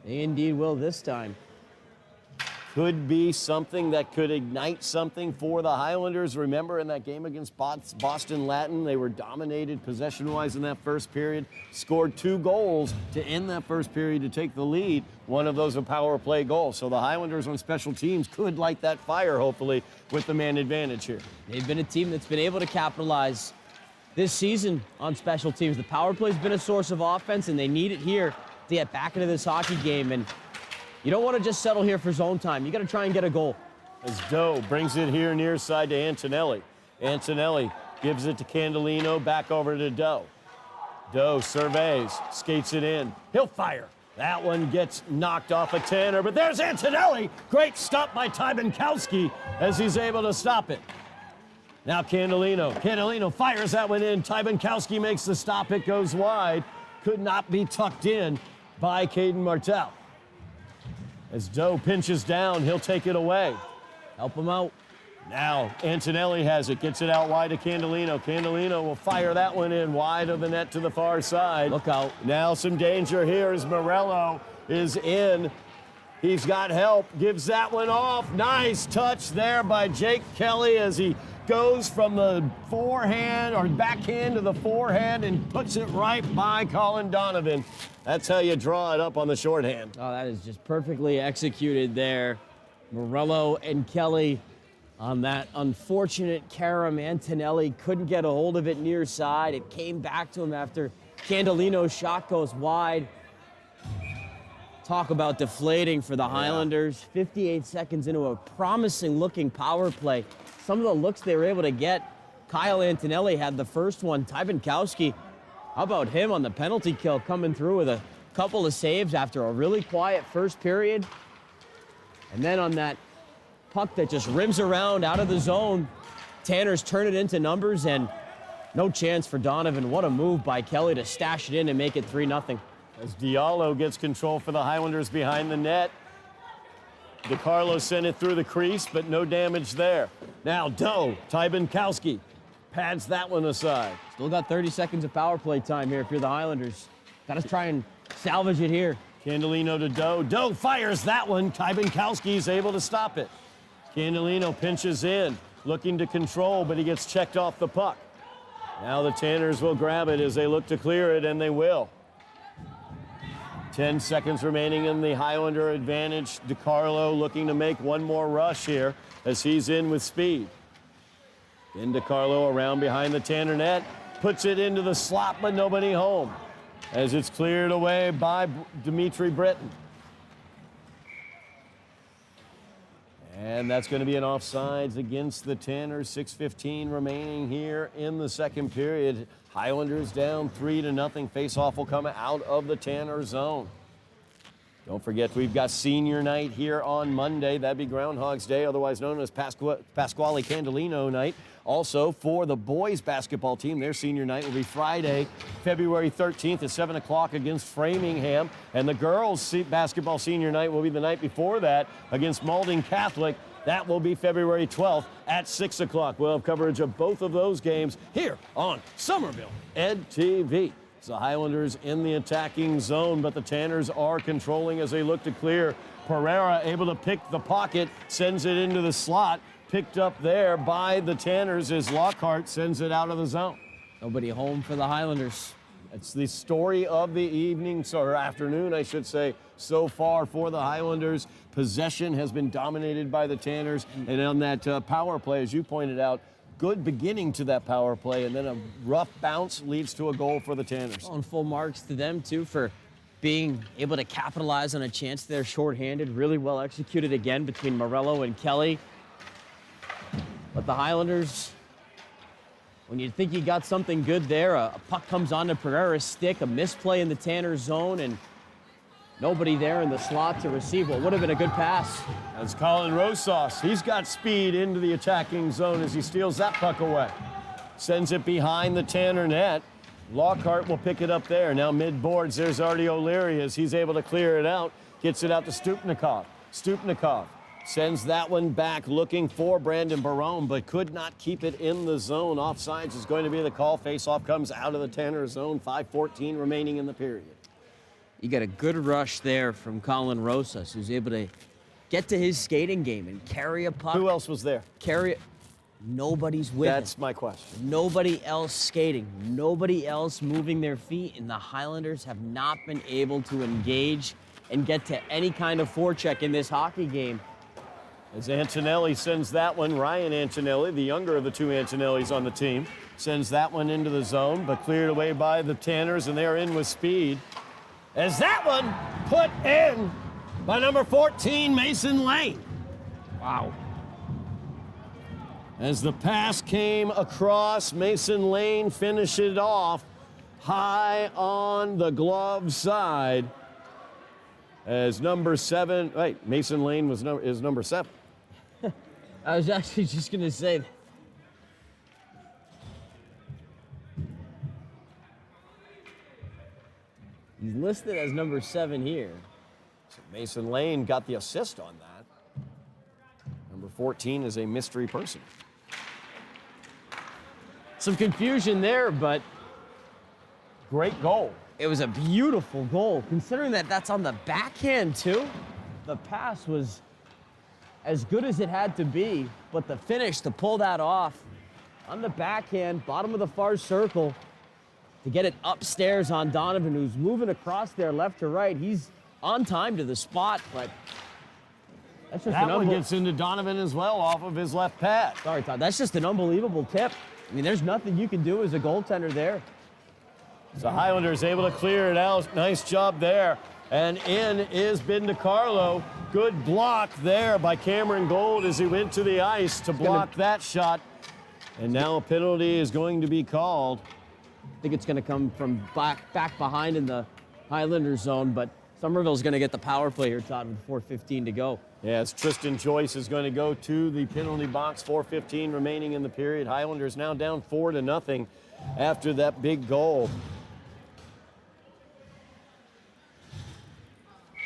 They indeed will this time. Could be something that could ignite something for the Highlanders. Remember in that game against Boston Latin, they were dominated possession-wise in that first period, scored 2 goals to end that first period to take the lead. One of those a power play goal. So the Highlanders on special teams could light that fire, hopefully, with the man advantage here. They've been a team that's been able to capitalize this season on special teams. The power play's been a source of offense, and they need it here to get back into this hockey game. And you don't want to just settle here for zone time. You got to try and get a goal. As Doe brings it here near side to Antonelli. Antonelli gives it to Candelino, back over to Doe. Doe surveys, skates it in. He'll fire. That one gets knocked off a Tanner, but there's Antonelli. Great stop by Ty Binkowski as he's able to stop it. Now Candelino. Candelino fires that one in. Ty Binkowski makes the stop. It goes wide. Could not be tucked in by Caden Martell. As Doe pinches down, he'll take it away. Help him out. Now Antonelli has it, gets it out wide to Candelino. Candelino will fire that one in wide of the net to the far side. Look out. Now some danger here as Morello is in. He's got help, gives that one off. Nice touch there by Jake Kelly as he goes from the forehand or backhand to the forehand and puts it right by Colin Donovan. That's how you draw it up on the shorthand. Oh, that is just perfectly executed there. Morello and Kelly on that unfortunate carom. Antonelli couldn't get a hold of it near side. It came back to him after Candelino's shot goes wide. Talk about deflating for the Highlanders. 58 seconds into a promising looking power play. Some of the looks they were able to get. Kyle Antonelli had the first one. Ty Binkowski, how about him on the penalty kill, coming through with a couple of saves after a really quiet first period. And then on that puck that just rims around out of the zone, Tanners turn it into numbers, and no chance for Donovan. What a move by Kelly to stash it in and make it 3-0. As Diallo gets control for the Highlanders behind the net. DiCarlo sent it through the crease, but no damage there. Now Doe, Ty Binkowski, pads that one aside. Still got 30 seconds of power play time here if you're the Highlanders. Got to try and salvage it here. Candelino to Doe. Doe fires that one. Ty Binkowski is able to stop it. Candolino pinches in, looking to control, but he gets checked off the puck. Now the Tanners will grab it as they look to clear it, and they will. 10 seconds remaining in the Highlander advantage. DiCarlo looking to make one more rush here as he's in with speed. Then DiCarlo around behind the Tanner net, puts it into the slot, but nobody home as it's cleared away by Dimitri Britton. And that's going to be an offsides against the Tanners. 6:15 remaining here in the second period. Highlanders down 3-0. Face-off will come out of the Tanner zone. Don't forget, we've got senior night here on Monday. That'd be Groundhog's Day, otherwise known as Pasquale Candolino night. Also, for the boys basketball team, their senior night will be Friday, February 13th at 7 o'clock against Framingham. And the girls' basketball senior night will be the night before that against Mauldin Catholic. That will be February 12th at 6 o'clock. We'll have coverage of both of those games here on Somerville Ed TV. It's the Highlanders in the attacking zone, but the Tanners are controlling as they look to clear. Pereira able to pick the pocket, sends it into the slot. Picked up there by the Tanners as Lockhart sends it out of the zone. Nobody home for the Highlanders. It's the story of the evening, or afternoon, I should say, so far for the Highlanders. Possession has been dominated by the Tanners, and on that power play, as you pointed out, good beginning to that power play, and then a rough bounce leads to a goal for the Tanners. And full marks to them, too, for being able to capitalize on a chance there shorthanded. Really well executed again between Morello and Kelly. But the Highlanders, when you think you got something good there, a puck comes onto Pereira's stick, a misplay in the Tanner zone, and nobody there in the slot to receive what would have been a good pass. That's Colin Rosas. He's got speed into the attacking zone as he steals that puck away. Sends it behind the Tanner net. Lockhart will pick it up there. Now mid-boards, there's Artie O'Leary as he's able to clear it out. Gets it out to Stupnikov. Stupnikov sends that one back looking for Brandon Barone, but could not keep it in the zone. Offsides is going to be the call. Face-off comes out of the Tanner zone. 5:14 remaining in the period. You got a good rush there from Colin Rosas, who's able to get to his skating game and carry a puck. Who else was there? Carry it. Nobody's with That's him. my question. Nobody else skating. Nobody else moving their feet, and the Highlanders have not been able to engage and get to any kind of forecheck in this hockey game. As Antonelli sends that one, Ryan Antonelli, the younger of the two Antonellis on the team, sends that one into the zone, but cleared away by the Tanners, and they're in with speed. As that one put in by number 14, Mason Lane. Wow. As the pass came across, Mason Lane finished it off high on the glove side. As number 7, right, Mason Lane is number 7. I was actually just going to say that. He's listed as number 7 here. So Mason Lane got the assist on that. Number 14 is a mystery person. Some confusion there, but Great goal. it was a beautiful goal. Considering that that's on the backhand, too, the pass was as good as it had to be, but the finish to pull that off on the backhand, bottom of the far circle, to get it upstairs on Donovan, who's moving across there left to right. He's on time to the spot, but that's just That one gets into Donovan as well off of his left pad. Sorry, Todd. That's just an unbelievable tip. I mean, there's nothing you can do as a goaltender there. The Highlanders able to clear it out. Nice job there. And in is Ben DiCarlo. Good block there by Cameron Gold as he went to the ice to block that shot. And now a penalty is going to be called. I think it's going to come from back behind in the Highlander zone, but Somerville's going to get the power play here, Todd, with 4:15 to go. Yeah, it's Tristan Joyce is going to go to the penalty box. 4:15 remaining in the period. Highlanders now down 4-0 after that big goal.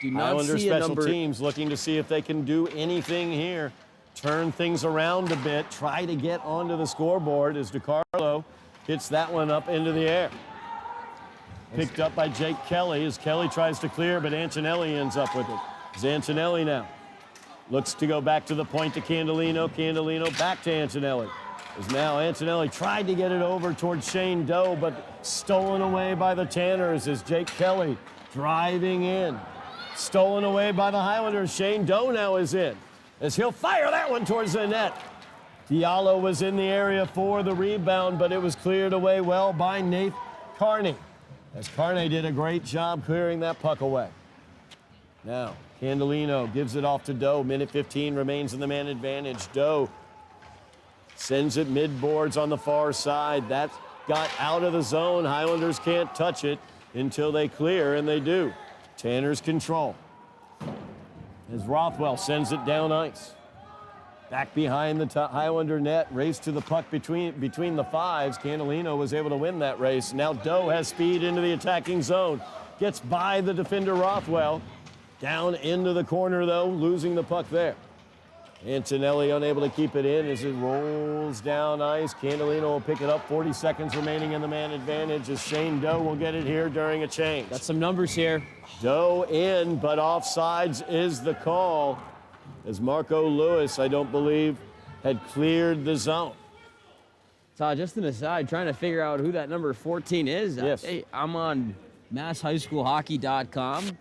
Do not Highlander see a special number. teams looking to see if they can do anything here. Turn things around a bit. Try to get onto the scoreboard as DiCarlo hits that one up into the air. Picked up by Jake Kelly as Kelly tries to clear, but Antonelli ends up with it. It's Antonelli now. Looks to go back to the point to Candolino. Candolino back to Antonelli. As now Antonelli tried to get it over towards Shane Doe, but stolen away by the Tanners as Jake Kelly driving in. Stolen away by the Highlanders. Shane Doe now is in as he'll fire that one towards the net. Diallo was in the area for the rebound, but it was cleared away well by Nate Carney, as Carney did a great job clearing that puck away. Now, Candolino gives it off to Doe. Minute 15 remains in the man advantage. Doe sends it mid-boards on the far side. That got out of the zone. Highlanders can't touch it until they clear, and they do. Tanners control. As Rothwell sends it down ice. Back behind the Highlander net, race to the puck between the fives. Candolino was able to win that race. Now Doe has speed into the attacking zone. Gets by the defender Rothwell. Down into the corner, though, losing the puck there. Antonelli unable to keep it in as it rolls down ice. Candolino will pick it up. 40 seconds remaining in the man advantage as Shane Doe will get it here during a change. Got some numbers here. Doe in, but offsides is the call, as Marco Lewis, I don't believe, had cleared the zone. So just an aside, trying to figure out who that number 14 is. Yes. Hey, I'm on masshighschoolhockey.com.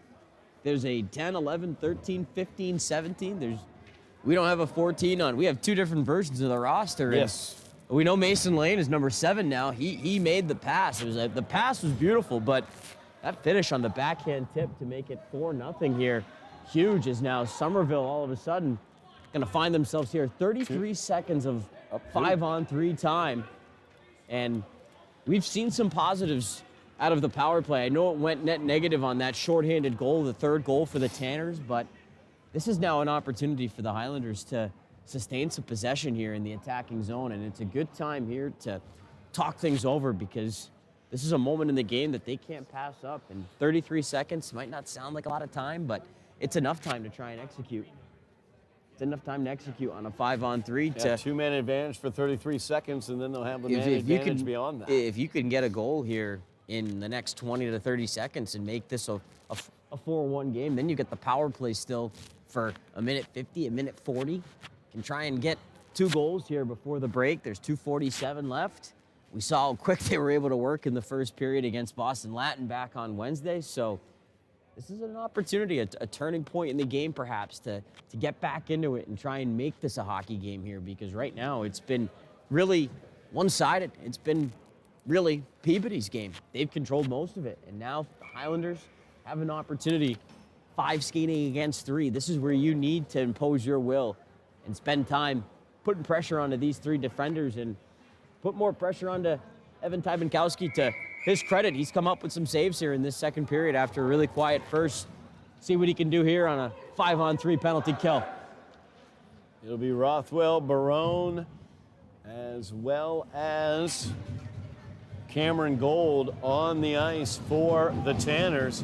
There's a 10, 11, 13, 15, 17. We don't have a 14 on. We have two different versions of the roster. Yes. We know Mason Lane is number 7 now. He made the pass. The pass was beautiful, but that finish on the backhand tip to make it 4-0 here, huge, is now Somerville all of a sudden going to find themselves here. 33 seconds of 5-on-3 time. And we've seen some positives out of the power play. I know it went net negative on that shorthanded goal, the third goal for the Tanners, but this is now an opportunity for the Highlanders to sustain some possession here in the attacking zone, and it's a good time here to talk things over because this is a moment in the game that they can't pass up, and 33 seconds might not sound like a lot of time, but it's enough time to try and execute. It's enough time to execute on a 5-on-3 to... two-man advantage for 33 seconds, and then they'll have the man advantage beyond that. If you can get a goal here in the next 20 to 30 seconds and make this a 4-1 game, then you get the power play still for a minute 50, a minute 40. Can try and get 2 goals here before the break. There's 2:47 left. We saw how quick they were able to work in the first period against Boston Latin back on Wednesday. So this is an opportunity, a turning point in the game perhaps to get back into it and try and make this a hockey game here, because right now it's been really one-sided. It's been really Peabody's game. They've controlled most of it, and now the Highlanders have an opportunity. 5 skating against 3. This is where you need to impose your will and spend time putting pressure onto these 3 defenders and put more pressure onto Evan Tybenkowski. To his credit, he's come up with some saves here in this second period after a really quiet first. See what he can do here on a 5-on-3 penalty kill. It'll be Rothwell, Barone, as well as Cameron Gold on the ice for the Tanners.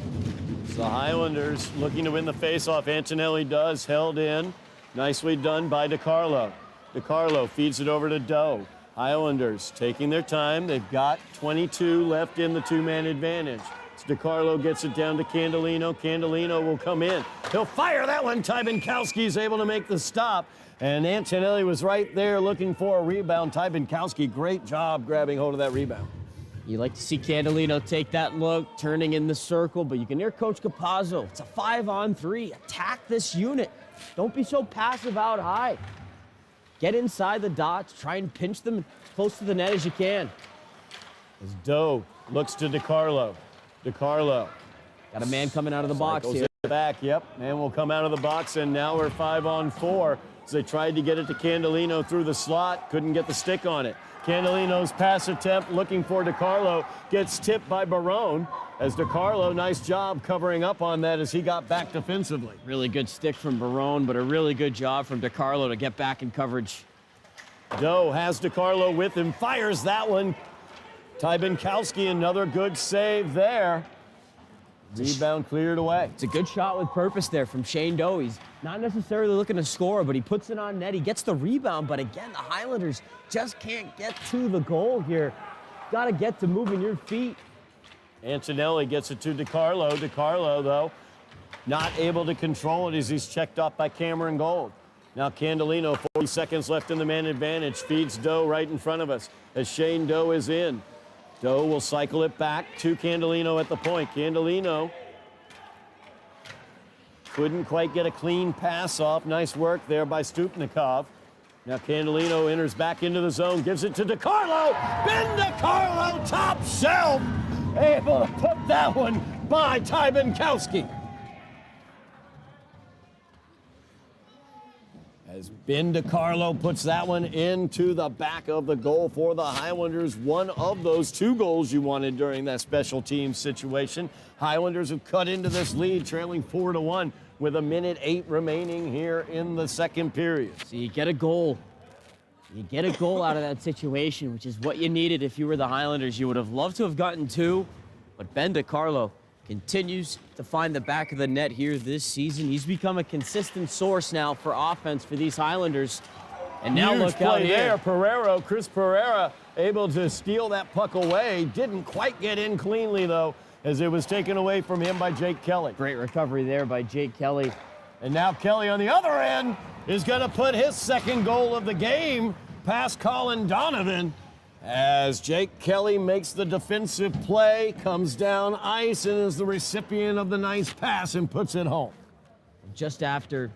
The Highlanders looking to win the faceoff. Antonelli does, held in. Nicely done by DiCarlo. DiCarlo feeds it over to Doe. Highlanders taking their time. They've got 22 left in the two-man advantage. So DiCarlo gets it down to Candolino. Candolino will come in. He'll fire that one. Tybenkowski is able to make the stop. And Antonelli was right there looking for a rebound. Tybenkowski, great job grabbing hold of that rebound. You like to see Candolino take that look, turning in the circle, but you can hear Coach Capazzo. It's a 5-on-3. Attack this unit. Don't be so passive out high. Get inside the dots. Try and pinch them close to the net as you can. As Doe looks to DiCarlo. DiCarlo. Got a man coming out of the box here. Back, yep. Man will come out of the box, and now we're 5-on-4. As they tried to get it to Candolino through the slot, couldn't get the stick on it. Candolino's pass attempt looking for DiCarlo gets tipped by Barone. As DiCarlo, nice job covering up on that as he got back defensively. Really good stick from Barone, but a really good job from DiCarlo to get back in coverage. Doe has DiCarlo with him, fires that one. Tybenkowski, another good save there. Rebound cleared away. It's a good shot with purpose there from Shane Doe. He's not necessarily looking to score, but he puts it on net. He gets the rebound, but again, the Highlanders just can't get to the goal here. Got to get to moving your feet. Antonelli gets it to DiCarlo. DiCarlo, though, not able to control it as he's checked off by Cameron Gold. Now Candelino, 40 seconds left in the man advantage, feeds Doe right in front of us as Shane Doe is in. Doe will cycle it back to Candelino at the point. Candelino couldn't quite get a clean pass off. Nice work there by Stupnikov. Now Candelino enters back into the zone, gives it to DiCarlo. Ben DiCarlo, top shelf, able to put that one by Ty Binkowski. As Ben DiCarlo puts that one into the back of the goal for the Highlanders. One of those 2 goals you wanted during that special teams situation. Highlanders have cut into this lead, trailing 4-1 with 1:08 remaining here in the second period. So you get a goal. You get a goal out of that situation, which is what you needed if you were the Highlanders. You would have loved to have gotten 2, but Ben DiCarlo continues to find the back of the net here this season. He's become a consistent source now for offense for these Highlanders. And now Huge look play out there. here. Chris Pereira able to steal that puck away. Didn't quite get in cleanly, though, as it was taken away from him by Jake Kelly. Great recovery there by Jake Kelly. And now Kelly on the other end is going to put his second goal of the game past Colin Donovan as Jake Kelly makes the defensive play, comes down ice, and is the recipient of the nice pass and puts it home. Just after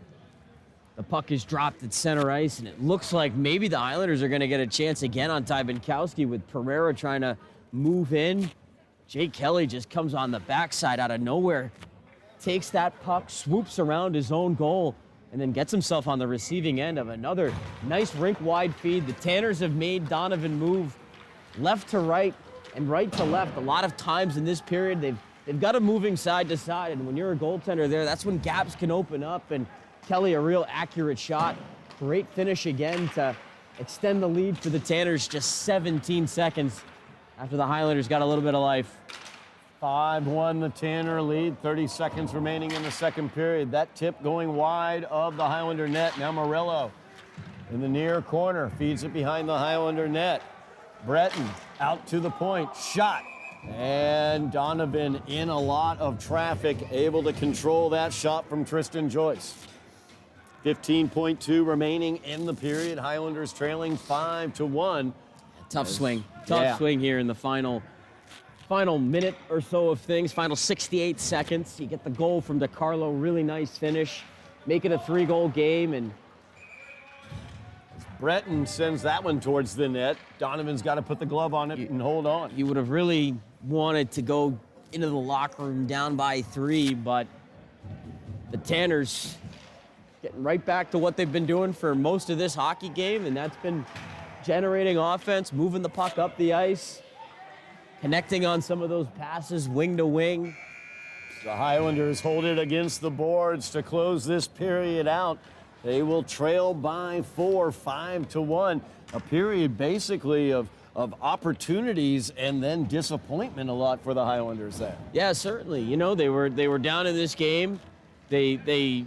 the puck is dropped at center ice, and it looks like maybe the Islanders are going to get a chance again on Ty Binkowski with Pereira trying to move in. Jake Kelly just comes on the backside out of nowhere, takes that puck, swoops around his own goal, and then gets himself on the receiving end of another nice rink-wide feed. The Tanners have made Donovan move left to right and right to left. A lot of times in this period, they've got him moving side to side, and when you're a goaltender there, that's when gaps can open up, and Kelly, a real accurate shot. Great finish again to extend the lead for the Tanners just 17 seconds after the Highlanders got a little bit of life. 5-1 the Tanner lead, 30 seconds remaining in the second period. That tip going wide of the Highlander net. Now Morello in the near corner, feeds it behind the Highlander net. Breton out to the point, shot. And Donovan in a lot of traffic, able to control that shot from Tristan Joyce. 15.2 remaining in the period. Highlanders trailing 5-1. Tough swing here in the final minute or so of things, final 68 seconds. You get the goal from DiCarlo, really nice finish. Make it a 3-goal game, and Breton sends that one towards the net. Donovan's got to put the glove on it and hold on. You would have really wanted to go into the locker room down by 3, but the Tanners getting right back to what they've been doing for most of this hockey game, and that's been generating offense, moving the puck up the ice, connecting on some of those passes, wing to wing. The Highlanders hold it against the boards to close this period out. They will trail by 4, 5-1. A period basically of opportunities and then disappointment a lot for the Highlanders there. Yeah, certainly. You know, they were down in this game. They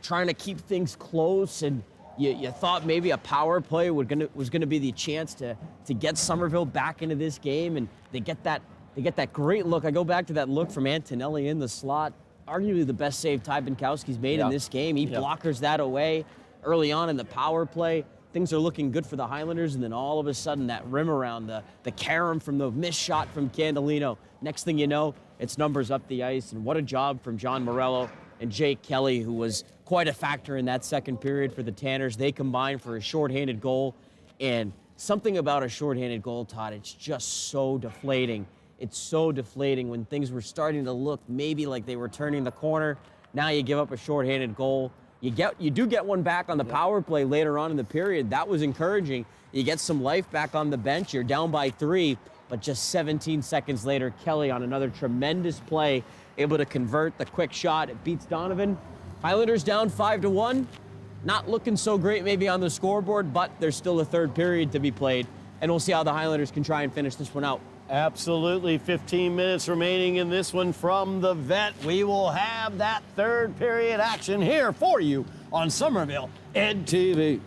trying to keep things close, and you thought maybe a power play was gonna be the chance to get Somerville back into this game, and they get that great look. I go back to that look from Antonelli in the slot. Arguably the best save Ty Binkowski's made in this game. He blockers that away early on in the power play. Things are looking good for the Highlanders, and then all of a sudden that rim around, the carom from the missed shot from Candelino. Next thing you know, it's numbers up the ice, and what a job from John Morello and Jake Kelly, who was quite a factor in that second period for the Tanners. They combined for a shorthanded goal, and something about a shorthanded goal, Todd, it's just so deflating. It's so deflating when things were starting to look maybe like they were turning the corner. Now you give up a shorthanded goal. You do get one back on the power play later on in the period. That was encouraging. You get some life back on the bench. You're down by 3, but just 17 seconds later, Kelly on another tremendous play, able to convert the quick shot. It beats Donovan. Highlanders down 5-1. Not looking so great maybe on the scoreboard, but there's still a third period to be played, and we'll see how the Highlanders can try and finish this one out. Absolutely. 15 minutes remaining in this one from the vet. We will have that third period action here for you on Somerville Ed TV.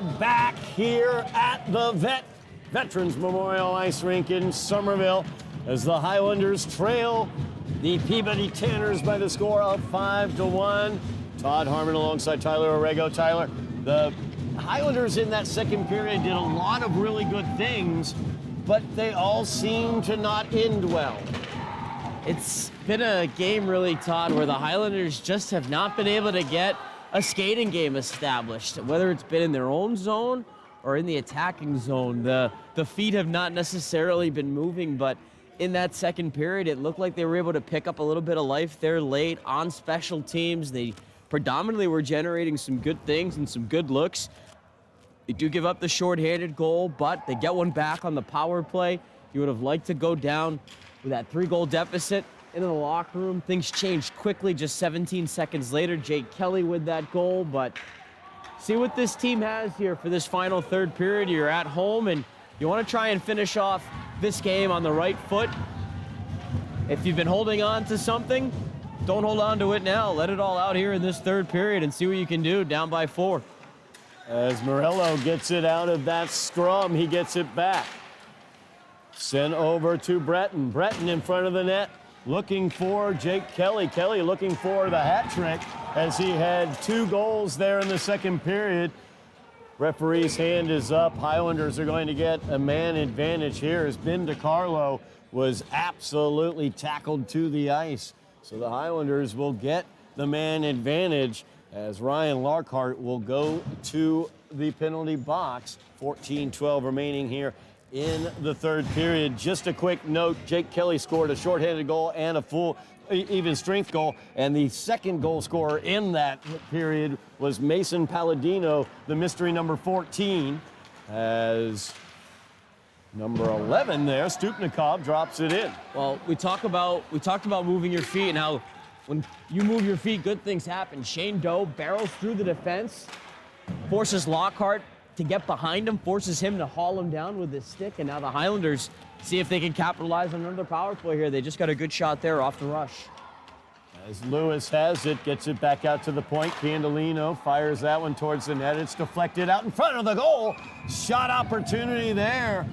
back here at the Veterans Memorial Ice Rink in Somerville as the Highlanders trail the Peabody Tanners by the score of 5-1. Todd Harmon alongside Tyler Orrego. Tyler, the Highlanders in that second period did a lot of really good things, but they all seem to not end well. It's been a game, really, Todd, where the Highlanders just have not been able to get a skating game established, whether it's been in their own zone or in the attacking zone. The feet have not necessarily been moving, but in that second period, it looked like they were able to pick up a little bit of life there late on special teams. They predominantly were generating some good things and some good looks. They do give up the shorthanded goal, but they get one back on the power play. You would have liked to go down with that 3-goal deficit into the locker room. Things changed quickly just 17 seconds later. Jake Kelly with that goal, but see what this team has here for this final third period. You're at home and you want to try and finish off this game on the right foot. If you've been holding on to something, don't hold on to it now. Let it all out here in this third period and see what you can do down by 4. As Morello gets it out of that scrum, he gets it back. Sent over to Breton. Breton in front of the net, looking for Jake Kelly. Kelly looking for the hat trick as he had 2 goals there in the second period. Referee's hand is up. Highlanders are going to get a man advantage here as Ben DiCarlo was absolutely tackled to the ice. So the Highlanders will get the man advantage as Ryan Larkhart will go to the penalty box. 14-12 remaining here in the third period. Just a quick note, Jake Kelly scored a shorthanded goal and a full even strength goal, and the second goal scorer in that period was Mason Palladino, the mystery number 14, as number 11 there, Stupnikov, drops it in. Well, we talked about moving your feet and how when you move your feet, good things happen. Shane Doe barrels through the defense, forces Lockhart to get behind him, forces him to haul him down with his stick, and now the Highlanders see if they can capitalize on another power play here. They just got a good shot there off the rush. As Lewis has it, gets it back out to the point. Candolino fires that one towards the net. It's deflected out in front of the goal. Shot opportunity there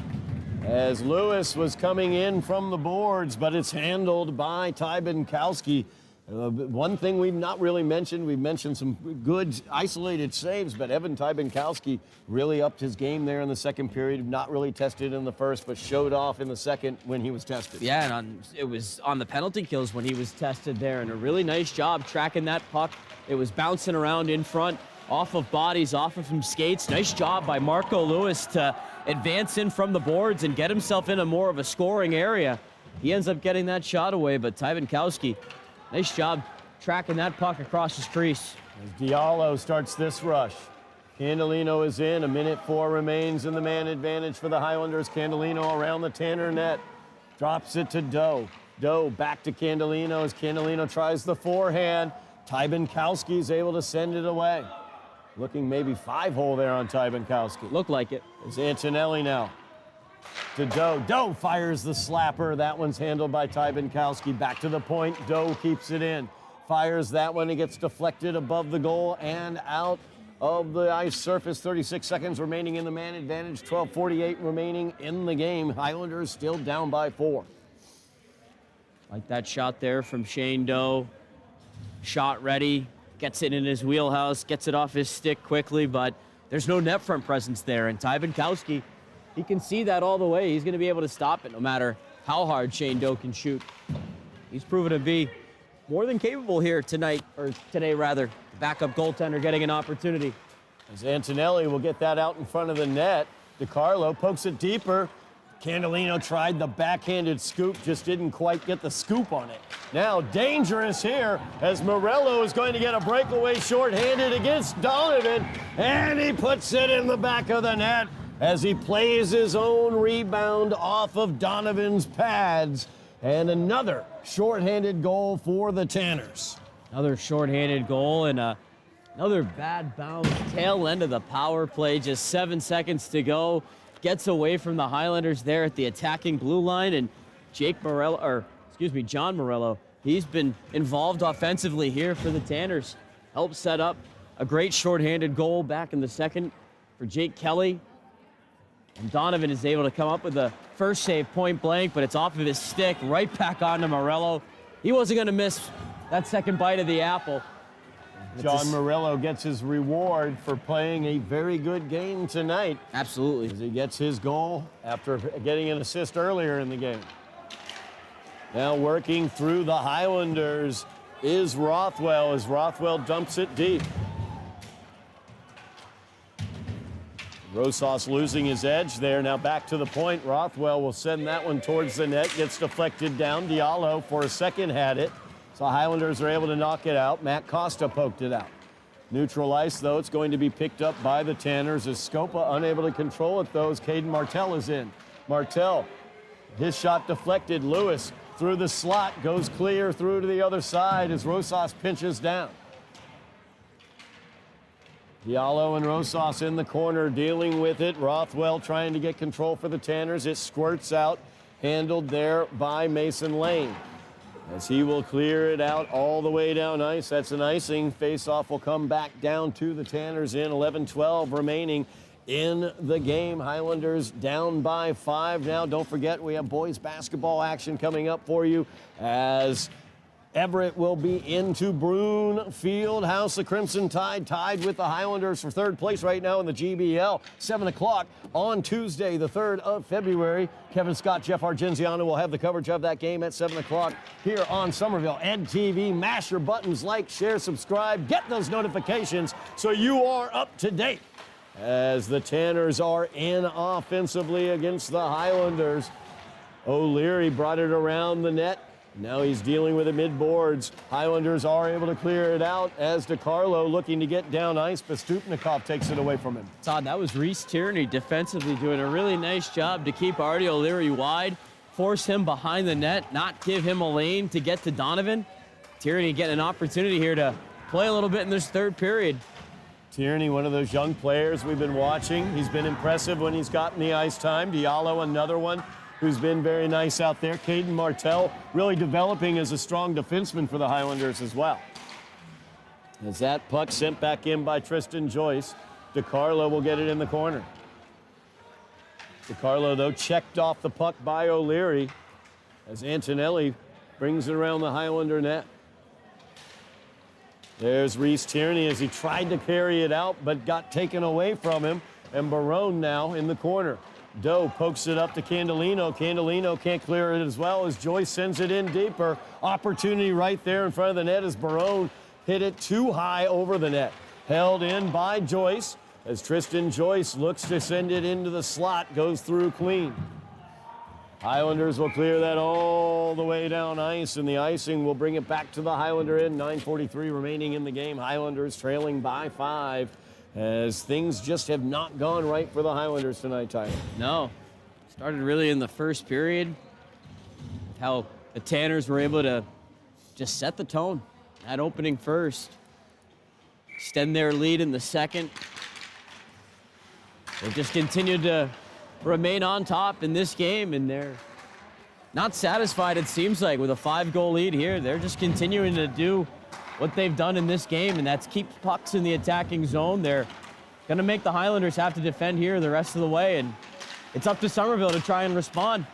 as Lewis was coming in from the boards, but it's handled by Ty Binkowski. One thing we've not really mentioned, we've mentioned some good isolated saves, but Evan Ty Binkowski really upped his game there in the second period. Not really tested in the first, but showed off in the second when he was tested. Yeah, and it was on the penalty kills when he was tested there, and a really nice job tracking that puck. It was bouncing around in front, off of bodies, off of some skates. Nice job by Marco Lewis to advance in from the boards and get himself in a more of a scoring area. He ends up getting that shot away, but Ty Binkowski, nice job tracking that puck across his crease. As Diallo starts this rush. Candolino is in. 1:04 remains in the man advantage for the Highlanders. Candolino around the Tanner net. Drops it to Doe. Doe back to Candolino as Candolino tries the forehand. Ty Binkowski is able to send it away. Looking maybe 5-hole there on Ty Binkowski. Looked like it. It's Antonelli now. To Doe. Doe fires the slapper. That one's handled by Ty Binkowski. Back to the point. Doe keeps it in. Fires that one. It gets deflected above the goal and out of the ice surface. 36 seconds remaining in the man advantage. 12:48 remaining in the game. Highlanders still down by 4. Like that shot there from Shane Doe. Shot ready. Gets it in his wheelhouse. Gets it off his stick quickly, but there's no net front presence there. And Ty Binkowski, he can see that all the way. He's going to be able to stop it no matter how hard Shane Doe can shoot. He's proven to be more than capable here tonight, or today rather. The backup goaltender getting an opportunity. As Antonelli will get that out in front of the net. DiCarlo pokes it deeper. Candolino tried the backhanded scoop, just didn't quite get the scoop on it. Now dangerous here as Morello is going to get a breakaway shorthanded against Donovan, and he puts it in the back of the net as he plays his own rebound off of Donovan's pads. And another shorthanded goal for the Tanners. Another shorthanded goal and another bad bounce tail end of the power play. Just 7 seconds to go. Gets away from the Highlanders there at the attacking blue line, and John Morello, he's been involved offensively here for the Tanners. Helped set up a great shorthanded goal back in the second for Jake Kelly. And Donovan is able to come up with the first save point blank, but it's off of his stick, right back onto Morello. He wasn't going to miss that second bite of the apple. John Morello gets his reward for playing a very good game tonight. Absolutely. As he gets his goal after getting an assist earlier in the game. Now working through the Highlanders is Rothwell as Rothwell dumps it deep. Rosas losing his edge there. Now back to the point. Rothwell will send that one towards the net. Gets deflected down. Diallo for a second had it. So Highlanders are able to knock it out. Matt Costa poked it out. Neutral ice, though. It's going to be picked up by the Tanners as Scopa unable to control it, though, as Caden Martell is in. Martell, his shot deflected. Lewis through the slot, goes clear through to the other side as Rosas pinches down. Diallo and Rosas in the corner dealing with it. Rothwell trying to get control for the Tanners. It squirts out, handled there by Mason Lane. As he will clear it out all the way down ice. That's an icing. Face-off will come back down to the Tanners in 11-12 remaining in the game. Highlanders down by 5 now. Don't forget, we have boys basketball action coming up for you as Everett will be into Broome Field House. The Crimson Tide tied with the Highlanders for third place right now in the GBL. 7 o'clock on Tuesday, the 3rd of February. Kevin Scott, Jeff Argenziano will have the coverage of that game at 7 o'clock here on Somerville Ed TV. Mash your buttons, like, share, subscribe, get those notifications so you are up to date as the Tanners are in offensively against the Highlanders. O'Leary brought it around the net. Now he's dealing with the mid-boards. Highlanders are able to clear it out as DeCarlo looking to get down ice, but Stupnikov takes it away from him. Todd, that was Reese Tierney defensively doing a really nice job to keep Artie O'Leary wide, force him behind the net, not give him a lane to get to Donovan. Tierney getting an opportunity here to play a little bit in this third period. Tierney, one of those young players we've been watching. He's been impressive when he's gotten the ice time. Diallo, another one who's been very nice out there. Caden Martell really developing as a strong defenseman for the Highlanders as well. As that puck sent back in by Tristan Joyce, DeCarlo will get it in the corner. DeCarlo, though, checked off the puck by O'Leary as Antonelli brings it around the Highlander net. There's Reese Tierney as he tried to carry it out but got taken away from him. And Barone now in the corner. Doe pokes it up to Candolino. Candolino can't clear it as well as Joyce sends it in deeper. Opportunity right there in front of the net as Barone hit it too high over the net. Held in by Joyce as Tristan Joyce looks to send it into the slot, goes through clean. Highlanders will clear that all the way down ice, and the icing will bring it back to the Highlander end. 9:43 remaining in the game. Highlanders trailing by 5. As things just have not gone right for the Highlanders tonight, Tyler. No. Started really in the first period. How the Tanners were able to just set the tone at opening first. Extend their lead in the second. They just continued to remain on top in this game, and they're not satisfied, it seems like, with a 5-goal lead here. They're just continuing to do what they've done in this game, and that's keep pucks in the attacking zone. They're going to make the Highlanders have to defend here the rest of the way, and it's up to Somerville to try and respond.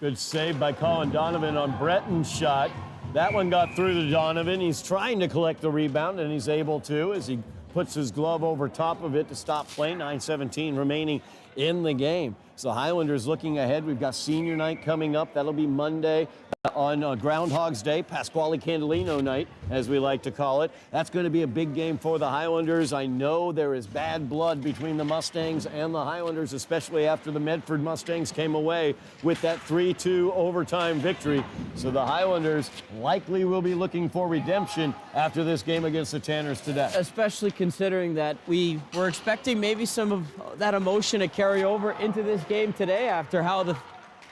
Good save by Colin Donovan on Breton's shot. That one got through to Donovan. He's trying to collect the rebound, and he's able to as he puts his glove over top of it to stop play. 9:17 remaining in the game. So the Highlanders looking ahead. We've got senior night coming up. That'll be Monday on Groundhog's Day, Pasquale Candolino night, as we like to call it. That's going to be a big game for the Highlanders. I know there is bad blood between the Mustangs and the Highlanders, especially after the Medford Mustangs came away with that 3-2 overtime victory. So the Highlanders likely will be looking for redemption after this game against the Tanners today. Especially considering that we were expecting maybe some of that emotion to carry over into this game today after how the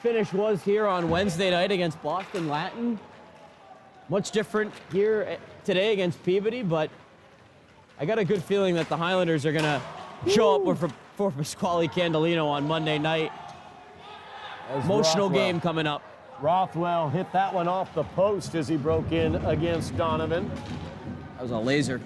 finish was here on Wednesday night against Boston Latin. Much different here today against Peabody, but I got a good feeling that the Highlanders are going to show up for Pasquale Candolino on Monday night. Emotional game coming up. Rothwell hit that one off the post as he broke in against Donovan. That was a laser.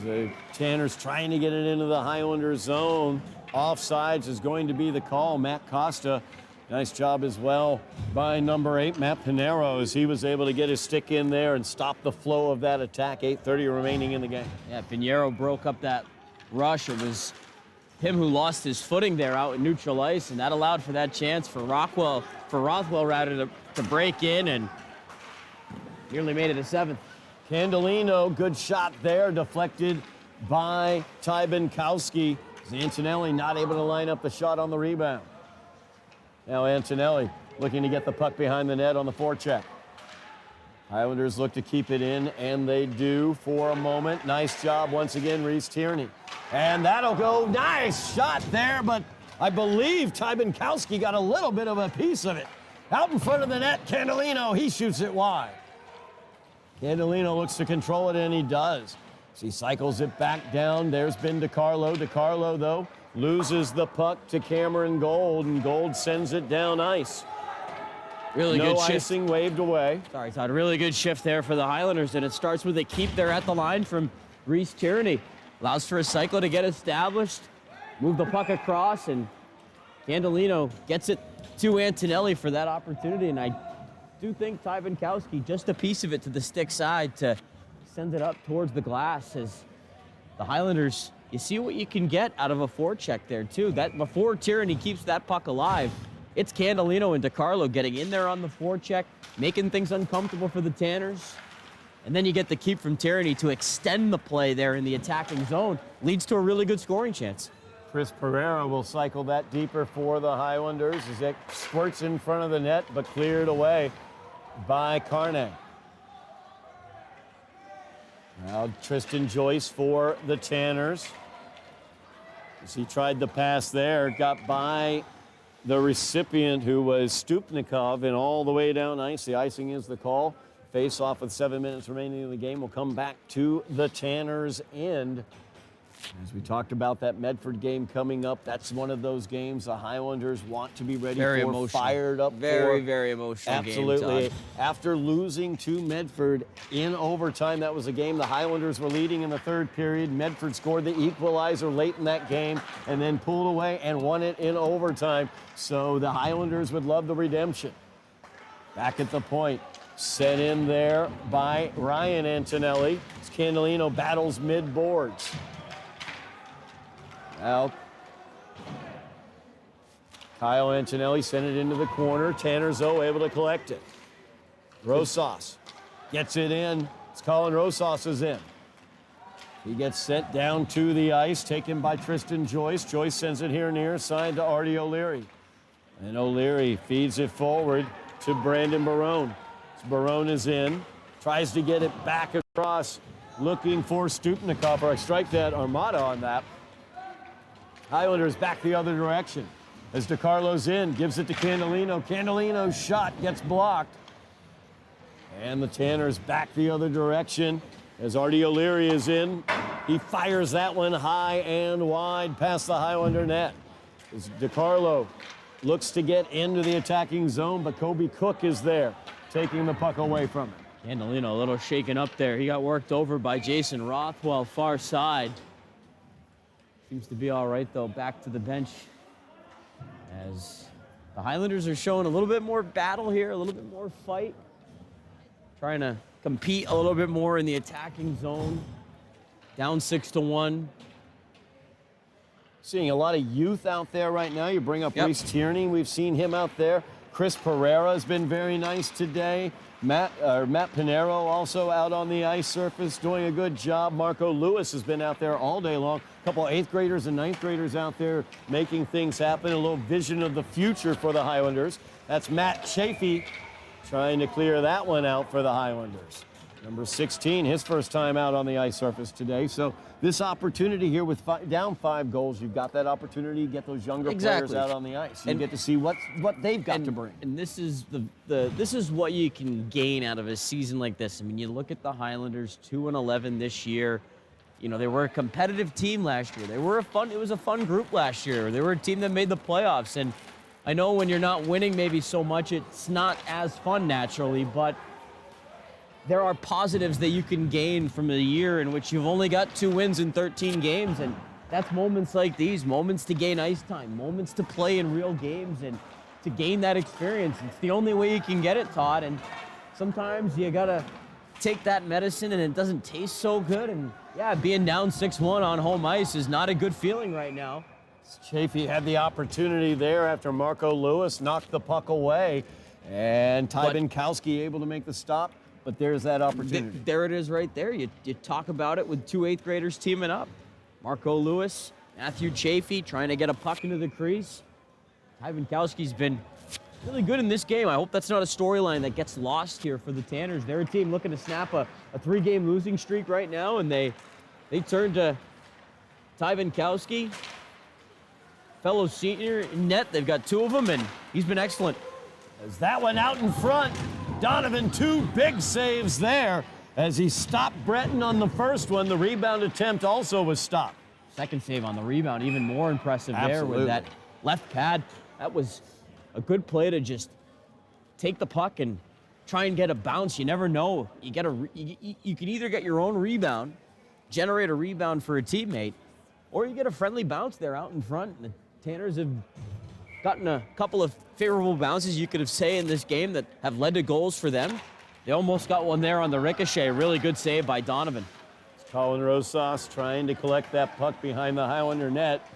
The Tanners trying to get it into the Highlanders zone. Offsides is going to be the call. Matt Costa, nice job as well by number 8, Matt Pinero, as he was able to get his stick in there and stop the flow of that attack. 8:30 remaining in the game. Yeah, Pinero broke up that rush. It was him who lost his footing there out in neutral ice, and that allowed for that chance for Rothwell to break in and nearly made it a 7th. Candelino, good shot there, deflected by Ty Binkowski. Antonelli not able to line up the shot on the rebound. Now Antonelli looking to get the puck behind the net on the forecheck. Highlanders look to keep it in, and they do for a moment. Nice job once again, Reese Tierney. And that'll go. Nice shot there, but I believe Ty Binkowski got a little bit of a piece of it. Out in front of the net, Candelino, he shoots it wide. Candelino looks to control it, and he does. He cycles it back down. There's been DiCarlo. DiCarlo, though, loses the puck to Cameron Gold, and Gold sends it down ice. Really no good shift. icing waved away. Sorry, Todd. Really good shift there for the Highlanders, and it starts with a keep there at the line from Reese Tierney. Allows for a cycle to get established, move the puck across, and Candelino gets it to Antonelli for that opportunity, and I do think Ty Binkowski, just a piece of it to the stick side to send it up towards the glass. As the Highlanders, you see what you can get out of a forecheck there too. That before Tierney keeps that puck alive, it's Candelino and DiCarlo getting in there on the forecheck, making things uncomfortable for the Tanners. And then you get the keep from Tierney to extend the play there in the attacking zone. Leads to a really good scoring chance. Chris Pereira will cycle that deeper for the Highlanders as it squirts in front of the net, but cleared away by Carne. Now Tristan Joyce for the Tanners. As he tried the pass there, got by the recipient, who was Stupnikov, and all the way down ice. The icing is the call. Face off with 7 minutes remaining in the game. Will come back to the Tanners' end. As we talked about that Medford game coming up, that's one of those games the Highlanders want to be ready Very for, emotional. fired up Very, for. very emotional Absolutely. game, Todd. After losing to Medford in overtime, that was a game the Highlanders were leading in the third period. Medford scored the equalizer late in that game and then pulled away and won it in overtime. So the Highlanders would love the redemption. Back at the point, set in there by Ryan Antonelli. Candelino battles mid-boards. Now, Kyle Antonelli sent it into the corner. Tanner Zoe able to collect it. Rosas gets it in. It's Colin Rosas is in. He gets sent down to the ice, taken by Tristan Joyce. Joyce sends it here near side to Artie O'Leary. And O'Leary feeds it forward to Brandon Barone. Barone is in, tries to get it back across, looking for Stupnikov, or I strike that Armada on that. Highlanders back the other direction as DiCarlo's in, gives it to Candelino. Candelino's shot gets blocked. And the Tanners back the other direction as Artie O'Leary is in. He fires that one high and wide past the Highlander net. As DiCarlo looks to get into the attacking zone, but Kobe Cook is there, taking the puck away from him. Candelino a little shaken up there. He got worked over by Jason Rothwell, far side. Seems to be all right, though, back to the bench. As the Highlanders are showing a little bit more battle here, a little bit more fight. Trying to compete a little bit more in the attacking zone. Down 6-1. Seeing a lot of youth out there right now. You bring up Reese Tierney. We've seen him out there. Chris Pereira has been very nice today. Matt Pinero also out on the ice surface doing a good job. Marco Lewis has been out there all day long. A couple 8th graders and 9th graders out there making things happen. A little vision of the future for the Highlanders. That's Matt Chafee trying to clear that one out for the Highlanders. Number 16, his first time out on the ice surface today. So this opportunity here with down 5 goals, you've got that opportunity to get those younger players out on the ice. You get to see what they've got to bring. And this is this is what you can gain out of a season like this. I mean, you look at the Highlanders, 2-11 this year. You know, they were a competitive team last year. It was a fun group last year. They were a team that made the playoffs. And I know when you're not winning maybe so much, it's not as fun naturally, but there are positives that you can gain from a year in which you've only got 2 wins in 13 games. And that's moments like these, moments to gain ice time, moments to play in real games and to gain that experience. It's the only way you can get it, Todd. And sometimes you got to take that medicine and it doesn't taste so good. And yeah, being down 6-1 on home ice is not a good feeling right now. Chaffee had the opportunity there after Marco Lewis knocked the puck away. And Ty Binkowski able to make the stop. But there's that opportunity. There it is right there. You talk about it with 2 8th graders teaming up. Marco Lewis, Matthew Chaffee trying to get a puck into the crease. Ty Binkowski's been really good in this game. I hope that's not a storyline that gets lost here for the Tanners. They're a team looking to snap a 3-game losing streak right now, and they turn to Ty Binkowski, fellow senior in net. They've got 2 of them, and he's been excellent. As that one out in front, Donovan, 2 big saves there as he stopped Breton on the first one. The rebound attempt also was stopped. Second save on the rebound, even more impressive. Absolutely. There with that left pad. That was a good play to just take the puck and try and get a bounce. You never know. You can either get your own rebound, generate a rebound for a teammate, or you get a friendly bounce there out in front. And the Tanners have gotten a couple of favorable bounces, you could have say, in this game that have led to goals for them. They almost got one there on the ricochet. Really good save by Donovan. It's Colin Rosas trying to collect that puck behind the Highlander net.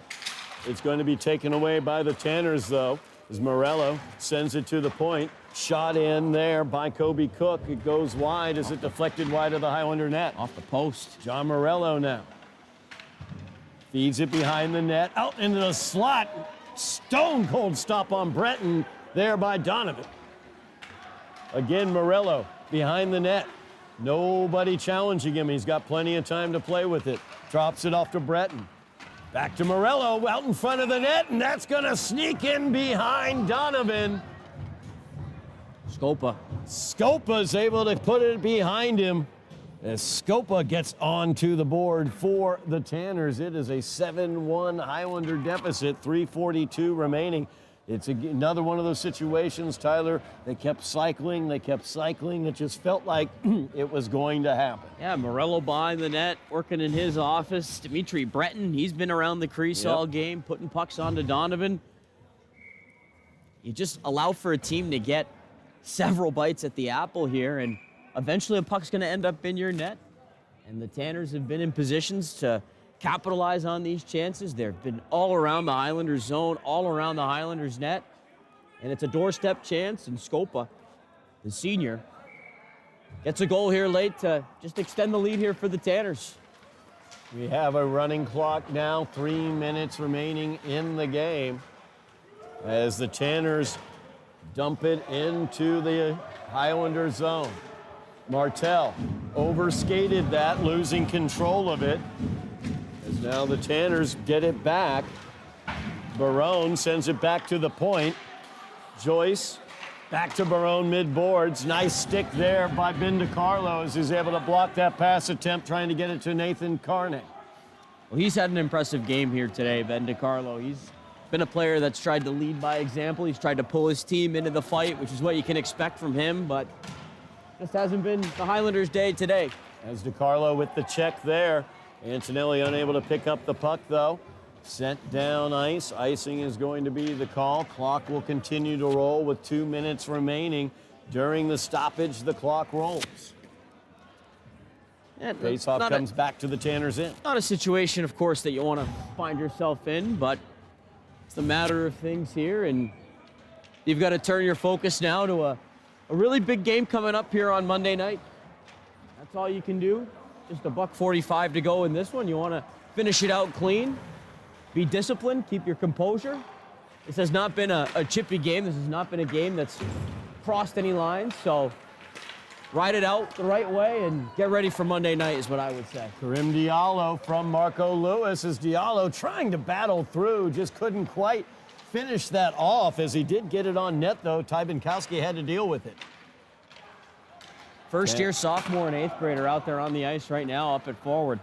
It's going to be taken away by the Tanners, though, as Morello sends it to the point. Shot in there by Kobe Cook. It goes wide as it deflected wide of the Highlander net. Off the post. John Morello now. Feeds it behind the net, out into the slot. Stone cold stop on Breton there by Donovan. Again, Morello behind the net. Nobody challenging him. He's got plenty of time to play with it. Drops it off to Breton. Back to Morello out in front of the net, and that's going to sneak in behind Donovan. Scopa's able to put it behind him as Scopa gets onto the board for the Tanners. It is a 7-1 Highlander deficit, 3:42 remaining. It's another one of those situations, Tyler. They kept cycling. It just felt like it was going to happen. Yeah, Morello behind the net, working in his office. Dimitri Breton, he's been around the crease all game, putting pucks onto Donovan. You just allow for a team to get several bites at the apple here, and eventually a puck's going to end up in your net. And the Tanners have been in positions to capitalize on these chances. They've been all around the Highlanders zone, all around the Highlanders net. And it's a doorstep chance, and Scopa, the senior, gets a goal here late to just extend the lead here for the Tanners. We have a running clock now, 3 minutes remaining in the game as the Tanners dump it into the Highlander zone. Martel overskated that, losing control of it. As now the Tanners get it back. Barone sends it back to the point. Joyce back to Barone mid-boards. Nice stick there by Ben DiCarlo as he's able to block that pass attempt, trying to get it to Nathan Carney. Well, he's had an impressive game here today, Ben DiCarlo. He's been a player that's tried to lead by example. He's tried to pull his team into the fight, which is what you can expect from him, but just hasn't been the Highlanders' day today. As DiCarlo with the check there. Antonelli unable to pick up the puck, though. Sent down ice. Icing is going to be the call. Clock will continue to roll with 2 minutes remaining. During the stoppage, the clock rolls. Yeah, Faceoff comes back to the Tanners in. Not a situation, of course, that you want to find yourself in, but it's the matter of things here, and you've got to turn your focus now to a really big game coming up here on Monday night. That's all you can do. Just $1:45 to go in this one. You want to finish it out clean, be disciplined, keep your composure. This has not been a chippy game. This has not been a game that's crossed any lines. So ride it out the right way and get ready for Monday night is what I would say. Karim Diallo from Marco Lewis as Diallo trying to battle through, just couldn't quite finish that off. As he did get it on net, though, Ty Binkowski had to deal with it. First-year sophomore and 8th grader out there on the ice right now, up at forward.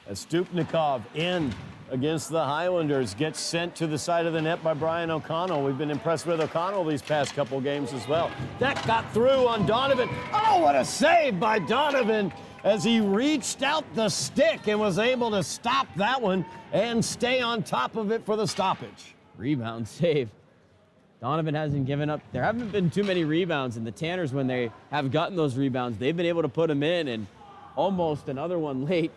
As Stupnikov in against the Highlanders gets sent to the side of the net by Brian O'Connell. We've been impressed with O'Connell these past couple games as well. That got through on Donovan. Oh, what a save by Donovan as he reached out the stick and was able to stop that one and stay on top of it for the stoppage. Rebound save. Donovan hasn't given up. There haven't been too many rebounds, and the Tanners, when they have gotten those rebounds, they've been able to put them in, and almost another one late.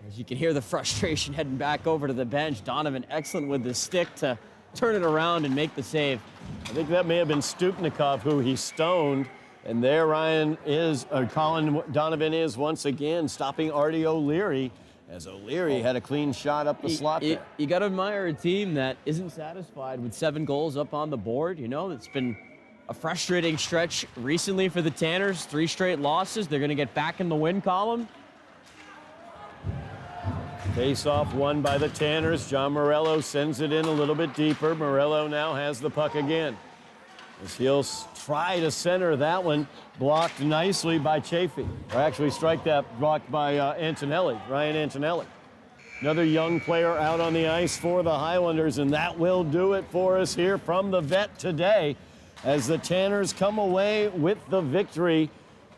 As you can hear the frustration heading back over to the bench. Donovan excellent with the stick to turn it around and make the save. I think that may have been Stupnikov who he stoned. And there Colin Donovan is once again stopping Artie O'Leary as O'Leary had a clean shot up the slot there. You got to admire a team that isn't satisfied with 7 goals up on the board. You know, it's been a frustrating stretch recently for the Tanners. 3 straight losses. They're going to get back in the win column. Face-off won by the Tanners. John Morello sends it in a little bit deeper. Morello now has the puck again. As he'll try to center that one, blocked nicely by Chafee. Or actually strike that blocked by Antonelli, Ryan Antonelli. Another young player out on the ice for the Highlanders, and that will do it for us here from the Vet today as the Tanners come away with the victory.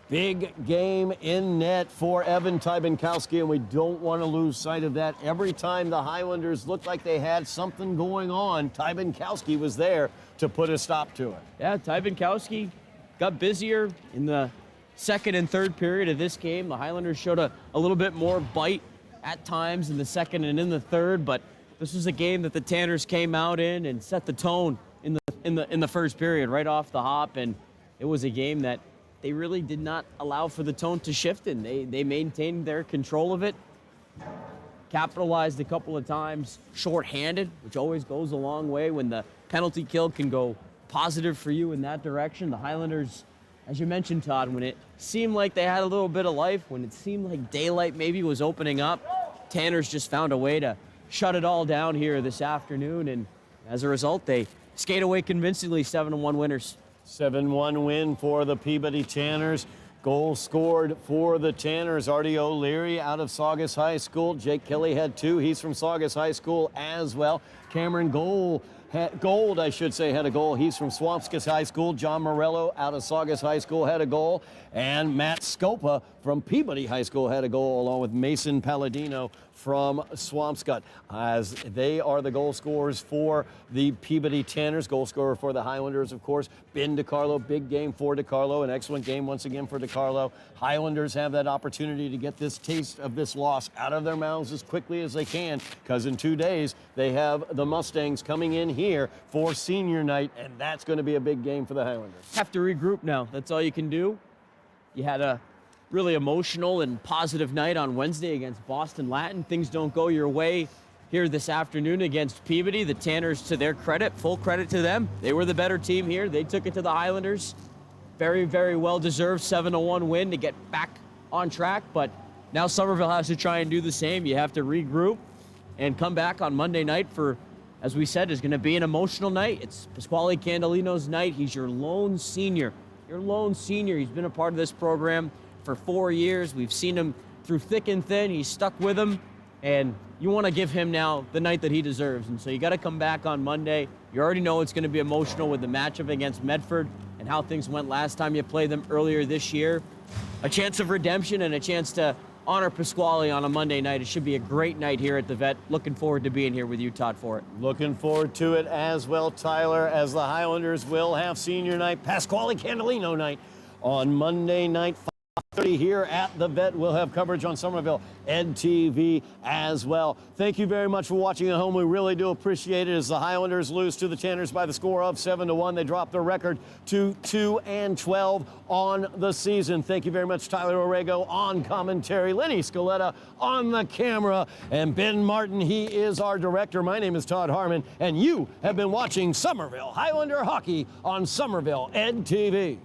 Big game in net for Evan Tybenkowski, and we don't want to lose sight of that. Every time the Highlanders looked like they had something going on, Tybenkowski was there to put a stop to it. Yeah, Tybenkowski got busier in the second and third period of this game. The Highlanders showed a little bit more bite at times in the second and in the third, but this was a game that the Tanners came out in and set the tone in the first period right off the hop, and it was a game that they really did not allow for the tone to shift in. They maintained their control of it, capitalized a couple of times shorthanded, which always goes a long way when the penalty kill can go positive for you in that direction. The Highlanders, as you mentioned, Todd, when it seemed like they had a little bit of life, when it seemed like daylight maybe was opening up, Tanners just found a way to shut it all down here this afternoon, and as a result, they skate away convincingly, 7-1 winners. 7-1 win for the Peabody Tanners. Goal scored for the Tanners. Artie O'Leary out of Saugus High School. Jake Kelly had 2. He's from Saugus High School as well. Cameron Gold, had a goal. He's from Swampscott High School. John Morello out of Saugus High School had a goal. And Matt Scopa from Peabody High School had a goal, along with Mason Palladino from Swampscott, as they are the goal scorers for the Peabody Tanners. Goal scorer for the Highlanders, of course, Ben DiCarlo. Big game for DiCarlo, an excellent game once again for DiCarlo. Highlanders have that opportunity to get this taste of this loss out of their mouths as quickly as they can, because in 2 days they have the Mustangs coming in here for senior night, and that's going to be a big game for the Highlanders. Have to regroup now. That's all you can do. You had a really emotional and positive night on Wednesday against Boston Latin. Things don't go your way here this afternoon against Peabody. The Tanners, to their credit, full credit to them, they were the better team here. They took it to the Highlanders. Very, very well-deserved 7-1 win to get back on track, but now Somerville has to try and do the same. You have to regroup and come back on Monday night for, as we said, is going to be an emotional night. It's Pasquale Candolino's night. He's your lone senior. He's been a part of this program for 4 years. We've seen him through thick and thin. He's stuck with him, and you want to give him now the night that he deserves. And so you got to come back on Monday. You already know it's going to be emotional with the matchup against Medford and how things went last time you played them earlier this year. A chance of redemption and a chance to honor Pasquale on a Monday night. It should be a great night here at the Vet. Looking forward to being here with you, Todd, for it. Looking forward to it as well, Tyler, as the Highlanders will have senior night, Pasquale Candolino night on Monday night. 5:30 here at the Vet. We'll have coverage on Somerville Ed TV as well. Thank you very much for watching at home. We really do appreciate it as the Highlanders lose to the Tanners by the score of 7-1. They drop their record to 2-12 on the season. Thank you very much, Tyler Orrego on commentary, Lenny Scaletta on the camera, and Ben Martin, he is our director. My name is Todd Harmon, and you have been watching Somerville Highlander Hockey on Somerville Ed TV.